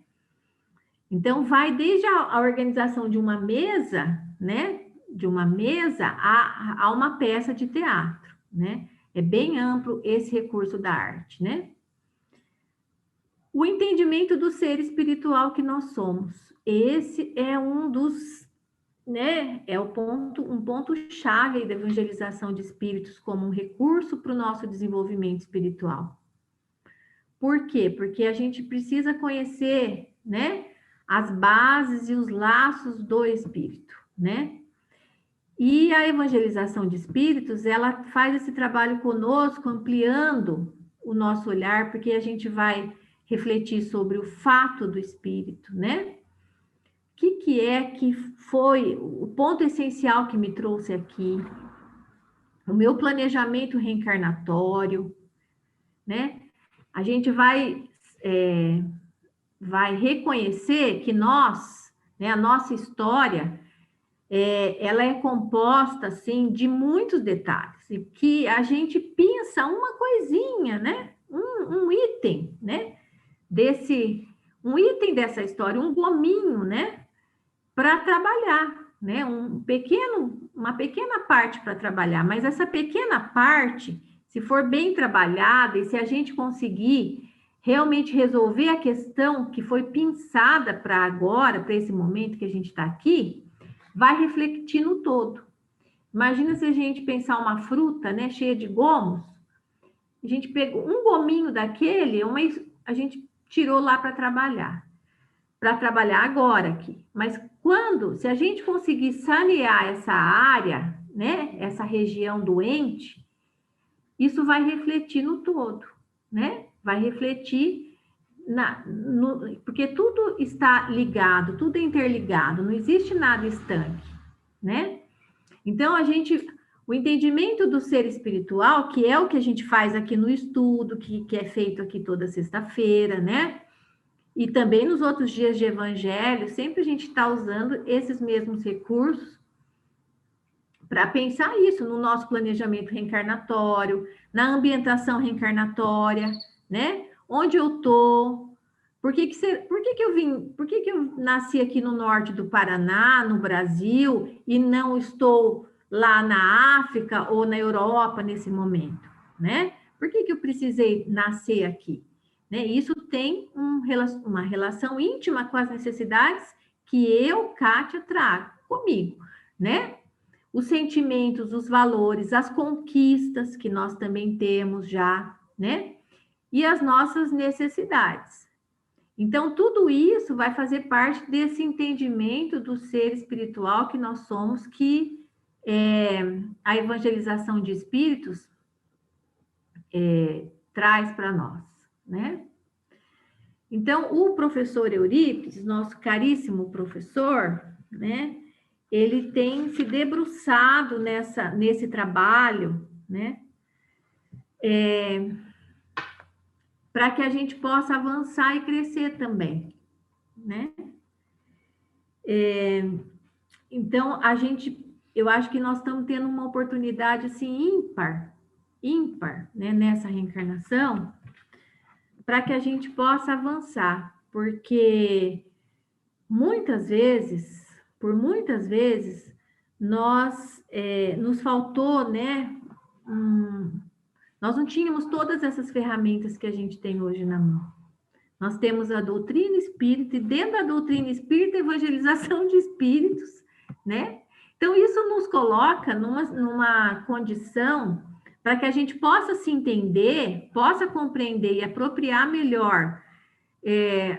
Então, vai desde a organização de uma mesa, né? De uma mesa a uma peça de teatro, né? É bem amplo esse recurso da arte, né? O entendimento do ser espiritual que nós somos. Esse é um dos, né, é um ponto chave da evangelização de espíritos como um recurso para o nosso desenvolvimento espiritual. Por quê? Porque a gente precisa conhecer, né, as bases e os laços do espírito, né? E a evangelização de espíritos, ela faz esse trabalho conosco, ampliando o nosso olhar, porque a gente vai refletir sobre o fato do espírito, né? O que é que foi o ponto essencial que me trouxe aqui? O meu planejamento reencarnatório, né? A gente vai reconhecer que nós, né, a nossa história, ela é composta, assim, de muitos detalhes, e que a gente pensa uma coisinha, né, um item, né, um item dessa história, um gominho, né, para trabalhar, né, uma pequena parte para trabalhar, mas essa pequena parte, se for bem trabalhada e se a gente conseguir realmente resolver a questão que foi pensada para agora, para esse momento que a gente está aqui, vai refletir no todo. Imagina se a gente pensar uma fruta, né, cheia de gomos, a gente pegou um gominho daquele, a gente tirou lá para trabalhar agora aqui. Mas se a gente conseguir sanear essa área, né, essa região doente, isso vai refletir no todo, né? Vai refletir porque tudo está ligado, tudo é interligado, não existe nada estanque, né? Então, o entendimento do ser espiritual, que é o que a gente faz aqui no estudo, que é feito aqui toda sexta-feira, né? E também nos outros dias de evangelho, sempre a gente está usando esses mesmos recursos para pensar isso no nosso planejamento reencarnatório, na ambientação reencarnatória, né? Onde eu estou, por que eu nasci aqui no norte do Paraná, no Brasil, e não estou lá na África ou na Europa nesse momento, né? Por que eu precisei nascer aqui? Né? Isso tem uma relação íntima com as necessidades que eu, Kátia, trago comigo, né? Os sentimentos, os valores, as conquistas que nós também temos já, né? E as nossas necessidades. Então, tudo isso vai fazer parte desse entendimento do ser espiritual que nós somos, que a evangelização de espíritos traz para nós, né? Então, o professor Eurípides, nosso caríssimo professor, né? Ele tem se debruçado nesse trabalho, né? Para que a gente possa avançar e crescer também, né? Então, eu acho que nós estamos tendo uma oportunidade, assim, ímpar, né? Nessa reencarnação, para que a gente possa avançar, porque por muitas vezes, nos faltou, né? Nós não tínhamos todas essas ferramentas que a gente tem hoje na mão. Nós temos a doutrina espírita, e dentro da doutrina espírita, a evangelização de espíritos, né? Então, isso nos coloca numa condição para que a gente possa se entender, possa compreender e apropriar melhor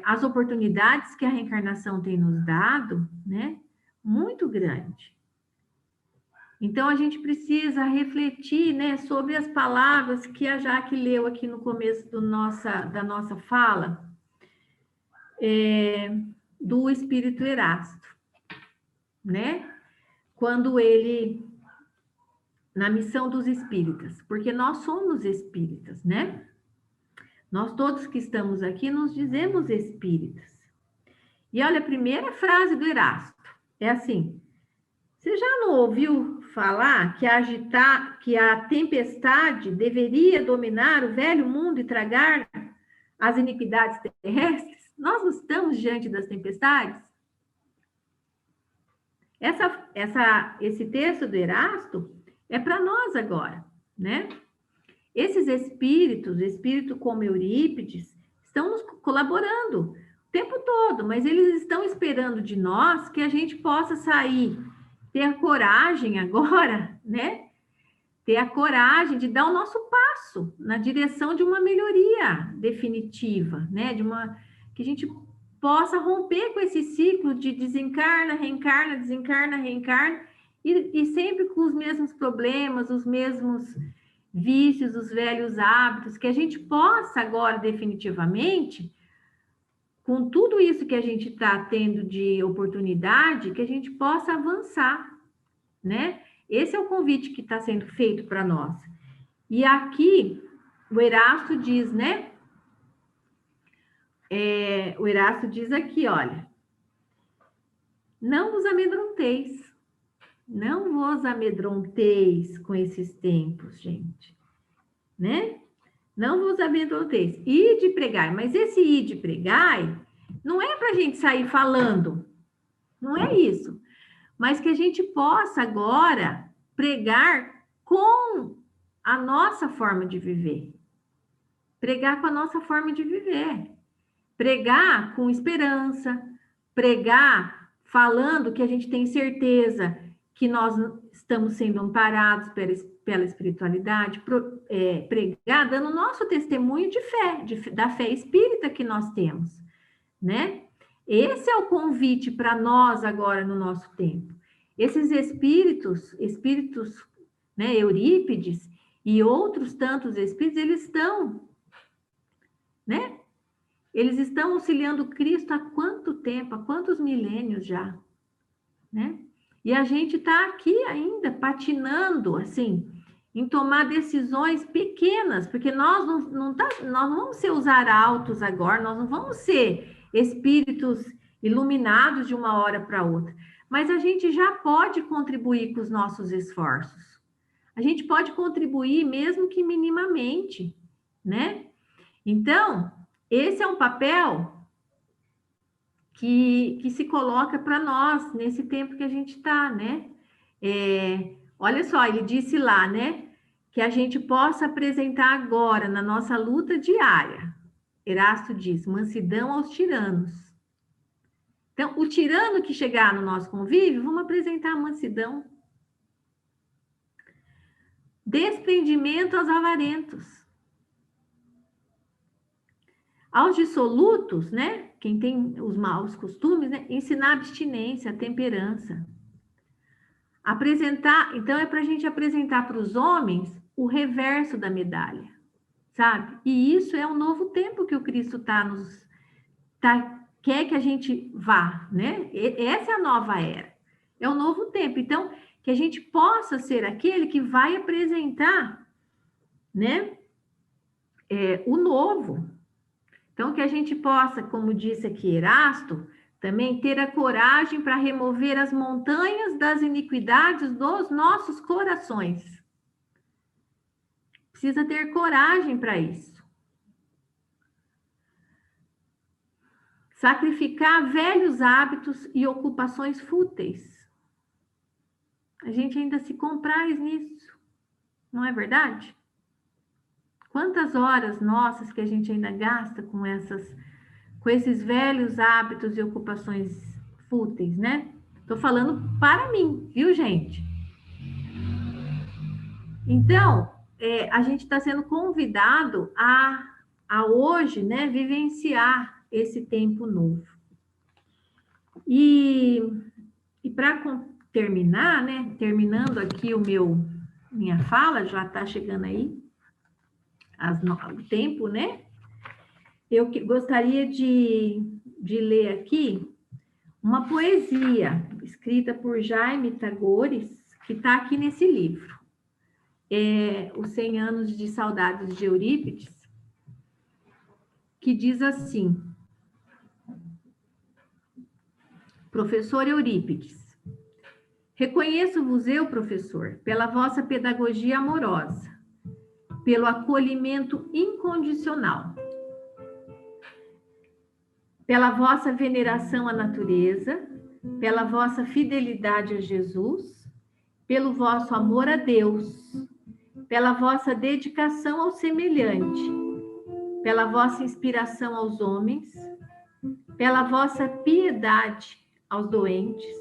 as oportunidades que a reencarnação tem nos dado, né? Muito grande. Então, a gente precisa refletir, né, sobre as palavras que a Jaque leu aqui no começo da nossa fala, do Espírito Erasto, né? Quando ele, na missão dos espíritas, porque nós somos espíritas, né? Nós todos que estamos aqui nos dizemos espíritas. E olha, a primeira frase do Erasto é assim: você já não ouviu falar que a tempestade deveria dominar o velho mundo e tragar as iniquidades terrestres? Nós não estamos diante das tempestades? Esse texto do Erasto é para nós agora, né? Esses espírito como Eurípides, estão nos colaborando o tempo todo, mas eles estão esperando de nós que a gente possa sair, ter a coragem agora, né? Ter a coragem de dar o nosso passo na direção de uma melhoria definitiva, né? Que a gente possa romper com esse ciclo de desencarna, reencarna, desencarna, reencarna, e sempre com os mesmos problemas, os mesmos vícios, os velhos hábitos, que a gente possa agora definitivamente, com tudo isso que a gente está tendo de oportunidade, que a gente possa avançar, né? Esse é o convite que está sendo feito para nós. E aqui, o Erasto diz, né? O Erasto diz aqui, olha, não vos amedronteis. Não vos amedronteis com esses tempos, gente, né? Não vos amedronteis. Ide pregai, mas esse ide pregai não é para a gente sair falando, não é isso, mas que a gente possa agora pregar com a nossa forma de viver, pregar com a nossa forma de viver, pregar com esperança, pregar falando que a gente tem certeza que nós estamos sendo amparados pela espiritualidade, pregar dando o nosso testemunho de fé, da fé espírita que nós temos, né? Esse é o convite para nós agora no nosso tempo. Esses espíritos, né, Eurípides e outros tantos espíritos, eles estão, né? Eles estão auxiliando Cristo há quanto tempo, há quantos milênios já, né? E a gente está aqui ainda patinando, assim, em tomar decisões pequenas, porque nós não vamos ser os arautos agora, nós não vamos ser espíritos iluminados de uma hora para outra, mas a gente já pode contribuir com os nossos esforços. A gente pode contribuir mesmo que minimamente, né? Então, esse é um papel que se coloca para nós nesse tempo que a gente está, né? Olha só, ele disse lá, né? Que a gente possa apresentar agora na nossa luta diária. Erasto diz, mansidão aos tiranos. Então, o tirano que chegar no nosso convívio, vamos apresentar a mansidão. Desprendimento aos avarentos. Aos dissolutos, né? Quem tem os maus costumes, né? Ensinar abstinência, temperança. Então é para a gente apresentar para os homens o reverso da medalha, sabe? E isso é um novo tempo que o Cristo quer que a gente vá, né? Essa é a nova era. É um novo tempo. Então, que a gente possa ser aquele que vai apresentar, né? O novo. Então, que a gente possa, como disse aqui Erasto, também ter a coragem para remover as montanhas das iniquidades dos nossos corações. Precisa ter coragem para isso. Sacrificar velhos hábitos e ocupações fúteis. A gente ainda se compraz nisso, não é verdade? Quantas horas nossas que a gente ainda gasta com esses velhos hábitos e ocupações fúteis, né? Tô falando para mim, viu, gente? Então, a gente está sendo convidado a hoje, né, vivenciar esse tempo novo. E para terminar, né, terminando aqui minha fala, já está chegando aí, o tempo, né? Eu gostaria de ler aqui uma poesia escrita por Jaime Tagores, que está aqui nesse livro, Os 100 Anos de Saudades de Eurípides, que diz assim: Professor Eurípides, reconheço-vos eu, professor, pela vossa pedagogia amorosa, pelo acolhimento incondicional, pela vossa veneração à natureza, pela vossa fidelidade a Jesus, pelo vosso amor a Deus, pela vossa dedicação ao semelhante, pela vossa inspiração aos homens, pela vossa piedade aos doentes,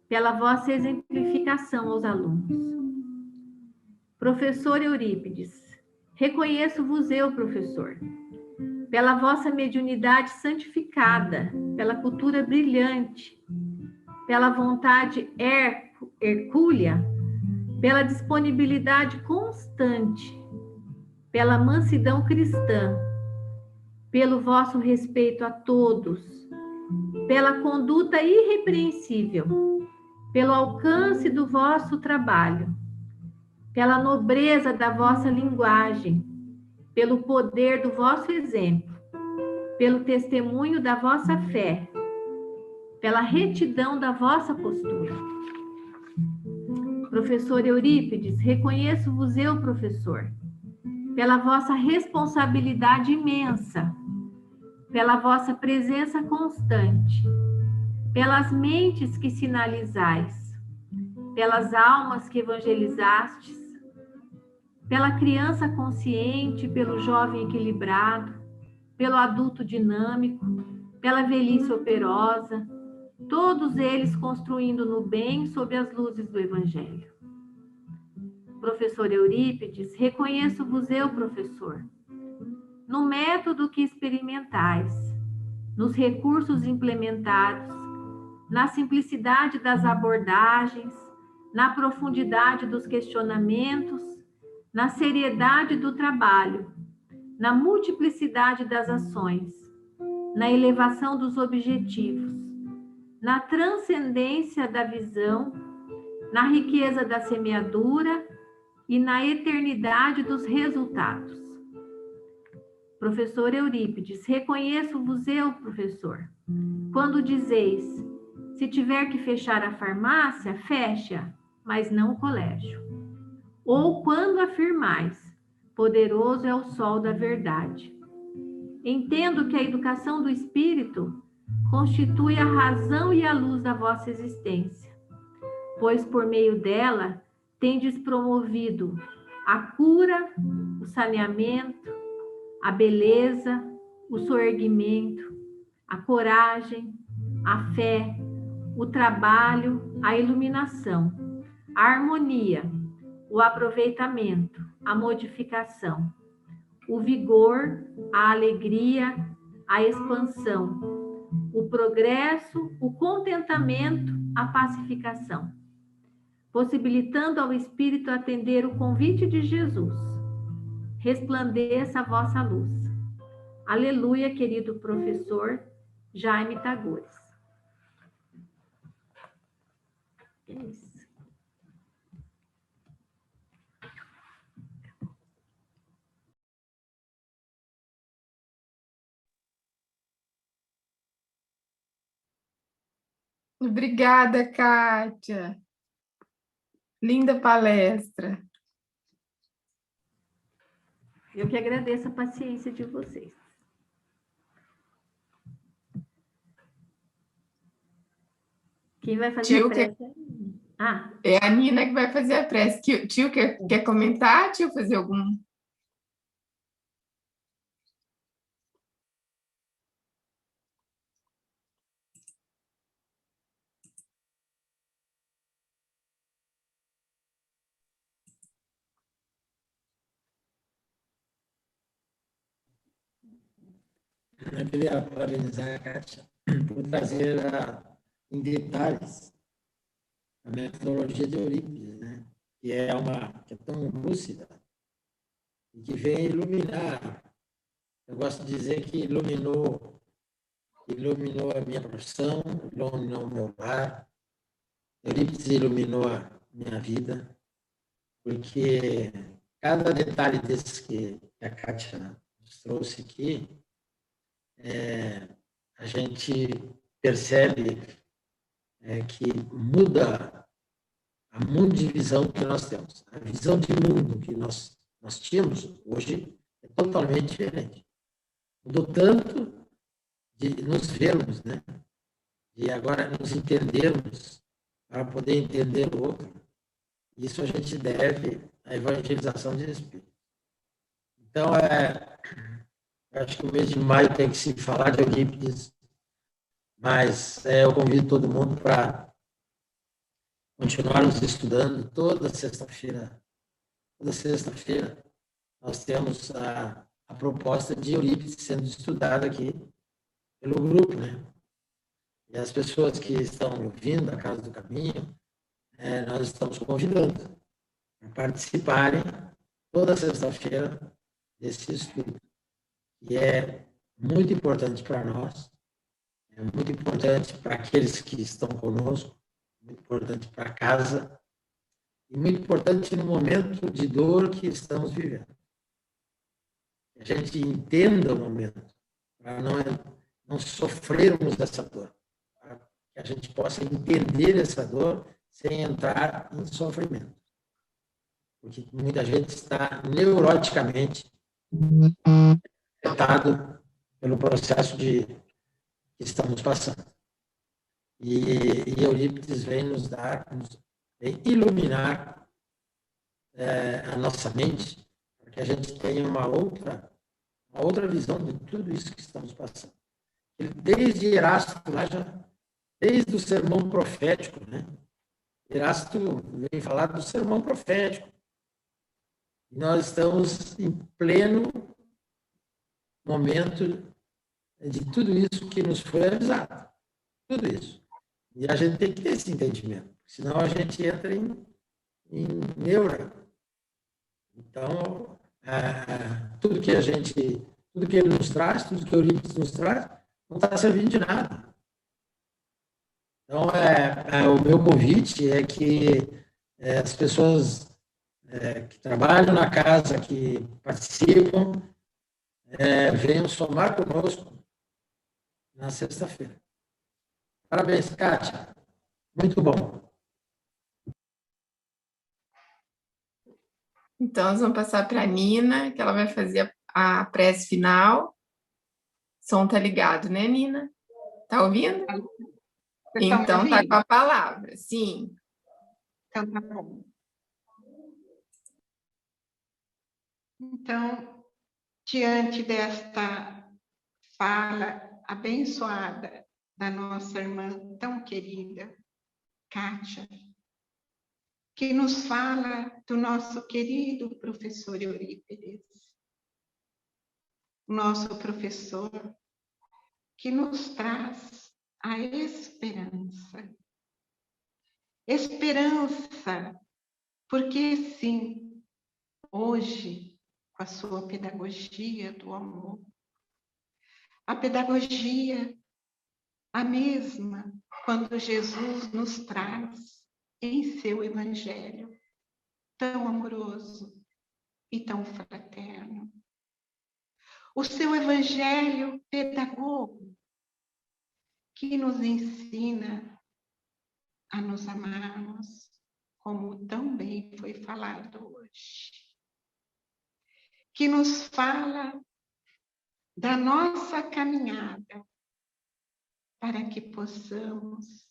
pela vossa exemplificação aos alunos. Professor Eurípides, reconheço-vos eu, professor, pela vossa mediunidade santificada, pela cultura brilhante, pela vontade hercúlea, pela disponibilidade constante, pela mansidão cristã, pelo vosso respeito a todos, pela conduta irrepreensível, pelo alcance do vosso trabalho, pela nobreza da vossa linguagem, pelo poder do vosso exemplo, pelo testemunho da vossa fé, pela retidão da vossa postura. Professor Eurípides, reconheço-vos eu, professor, pela vossa responsabilidade imensa, pela vossa presença constante, pelas mentes que sinalizais, pelas almas que evangelizastes, pela criança consciente, pelo jovem equilibrado, pelo adulto dinâmico, pela velhice operosa, todos eles construindo no bem sob as luzes do Evangelho. Professor Eurípides, reconheço-vos eu, professor, no método que experimentais, nos recursos implementados, na simplicidade das abordagens, na profundidade dos questionamentos, na seriedade do trabalho, na multiplicidade das ações, na elevação dos objetivos, na transcendência da visão, na riqueza da semeadura e na eternidade dos resultados. Professor Eurípides, reconheço-vos eu, professor, quando dizeis, se tiver que fechar a farmácia, fecha, mas não o colégio. Ou quando afirmais, poderoso é o sol da verdade. Entendo que a educação do espírito constitui a razão e a luz da vossa existência, pois por meio dela tendes promovido a cura, o saneamento, a beleza, o soerguimento, a coragem, a fé, o trabalho, a iluminação, a harmonia, o aproveitamento, a modificação, o vigor, a alegria, a expansão, o progresso, o contentamento, a pacificação, possibilitando ao Espírito atender o convite de Jesus. Resplandeça a vossa luz. Aleluia, querido professor Jaime Tagores. É isso. Obrigada, Kátia. Linda palestra. Eu que agradeço a paciência de vocês. Quem vai fazer a prece? É a Nina que vai fazer a prece. Tio quer comentar? Tio, fazer algum? Eu queria parabenizar a Kátia por trazer em detalhes a metodologia de Eurípides, né? Que é tão lúcida e que vem iluminar. Eu gosto de dizer que iluminou a minha profissão, iluminou o meu lar. Eurípides iluminou a minha vida, porque cada detalhe desses que a Kátia nos trouxe aqui, a gente percebe que muda a mundivisão que nós temos. A visão de mundo que nós tínhamos hoje é totalmente diferente. Mudou tanto de nos vermos, né? De agora nos entendermos para poder entender o outro. Isso a gente deve à evangelização de espírito. Então, Acho que o mês de maio tem que se falar de Eurípides, mas eu convido todo mundo para continuarmos estudando toda sexta-feira. Toda sexta-feira nós temos a proposta de Eurípides sendo estudada aqui pelo grupo, né? E as pessoas que estão ouvindo a Casa do Caminho, nós estamos convidando a participarem toda sexta-feira desse estudo. E é muito importante para nós, é muito importante para aqueles que estão conosco, muito importante para a casa e muito importante no momento de dor que estamos vivendo. Que a gente entenda o momento, para não sofrermos essa dor, para que a gente possa entender essa dor sem entrar em sofrimento. Porque muita gente está neuroticamente afetado pelo processo que estamos passando. E Eurípides vem nos dar, vem iluminar a nossa mente, para que a gente tenha uma outra visão de tudo isso que estamos passando. Desde Erasto, desde o sermão profético, né? Erasto vem falar do sermão profético. E nós estamos em pleno momento de tudo isso que nos foi avisado. Tudo isso. E a gente tem que ter esse entendimento, senão a gente entra em neura. Então, tudo que ele nos traz, tudo que o Eurípides nos traz, não está servindo de nada. Então, o meu convite é que as pessoas que trabalham na casa, que participam, venham somar conosco na sexta-feira. Parabéns, Kátia. Muito bom. Então, nós vamos passar para a Nina, que ela vai fazer a prece final. O som tá ligado, né, Nina? Tá ouvindo? Então, tá com a palavra, sim. Então, tá bom. Então, diante desta fala abençoada da nossa irmã tão querida, Kátia, que nos fala do nosso querido professor Eurípides, nosso professor que nos traz a esperança. Esperança, porque sim, hoje, com a sua pedagogia do amor, a pedagogia, a mesma, quando Jesus nos traz em seu evangelho, tão amoroso e tão fraterno. O seu evangelho pedagogo, que nos ensina a nos amarmos, como tão bem foi falado hoje. Que nos fala da nossa caminhada para que possamos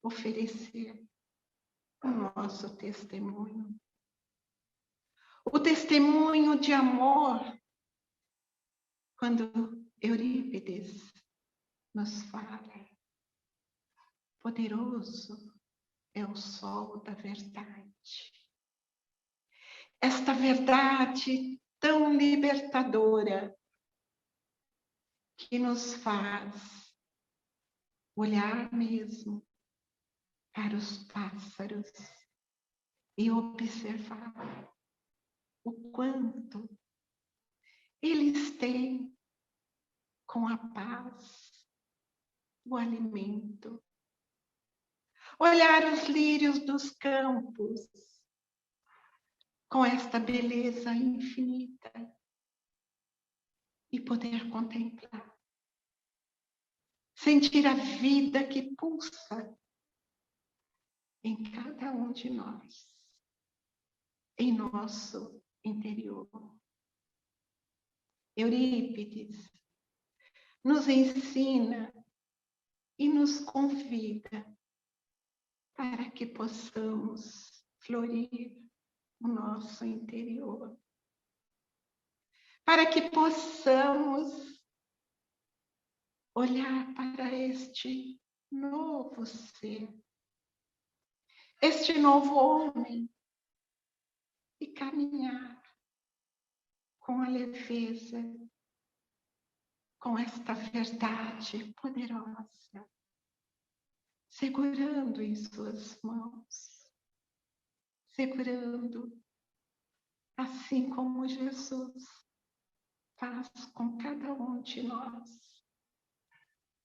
oferecer o nosso testemunho. O testemunho de amor, quando Eurípides nos fala, poderoso é o sol da verdade. Esta verdade tão libertadora que nos faz olhar mesmo para os pássaros e observar o quanto eles têm com a paz, o alimento. Olhar os lírios dos campos com esta beleza infinita e poder contemplar. Sentir a vida que pulsa em cada um de nós, em nosso interior. Eurípides nos ensina e nos convida para que possamos florir o nosso interior, para que possamos olhar para este novo ser, este novo homem, e caminhar com a leveza, com esta verdade poderosa, segurando em suas mãos, segurando, assim como Jesus faz com cada um de nós,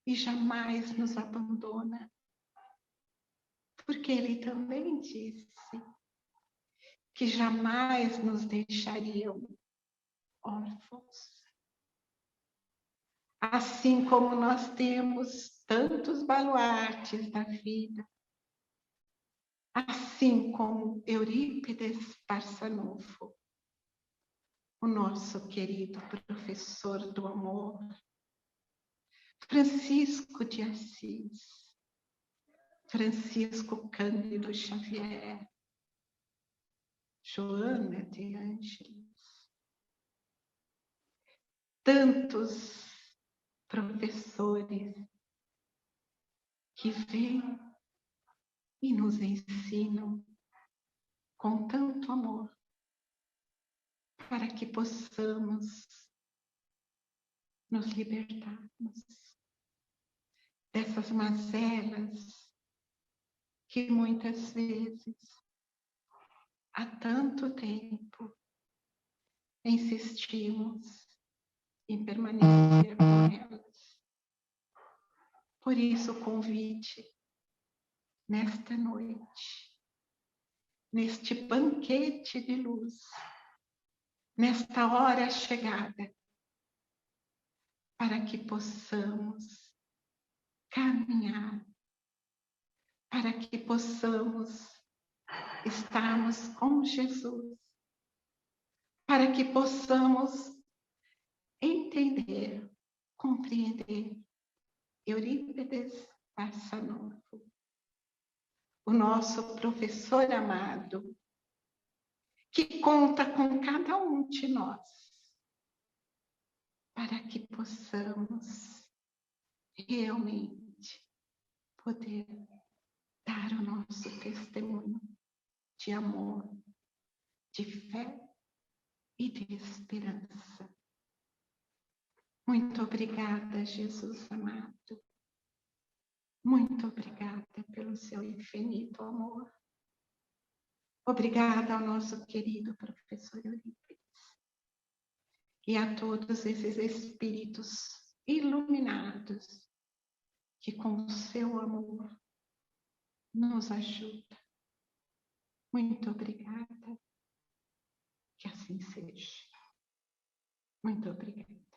e jamais nos abandona, porque Ele também disse que jamais nos deixariam órfãos. Assim como nós temos tantos baluartes da vida, assim como Eurípides Barçanufo, o nosso querido professor do amor, Francisco de Assis, Francisco Cândido Xavier, Joana de Ângeles, tantos professores que vêm e nos ensinam com tanto amor, para que possamos nos libertarmos dessas mazelas que muitas vezes, há tanto tempo, insistimos em permanecer com elas. Por isso o convite nesta noite, neste banquete de luz, nesta hora chegada, para que possamos caminhar, para que possamos estarmos com Jesus, para que possamos entender, compreender Eurípides Barçanufo, o nosso professor amado, que conta com cada um de nós, para que possamos realmente poder dar o nosso testemunho de amor, de fé e de esperança. Muito obrigada, Jesus amado. Muito obrigada pelo seu infinito amor. Obrigada ao nosso querido professor Eurípides e a todos esses espíritos iluminados que com o seu amor nos ajudam. Muito obrigada. Que assim seja. Muito obrigada.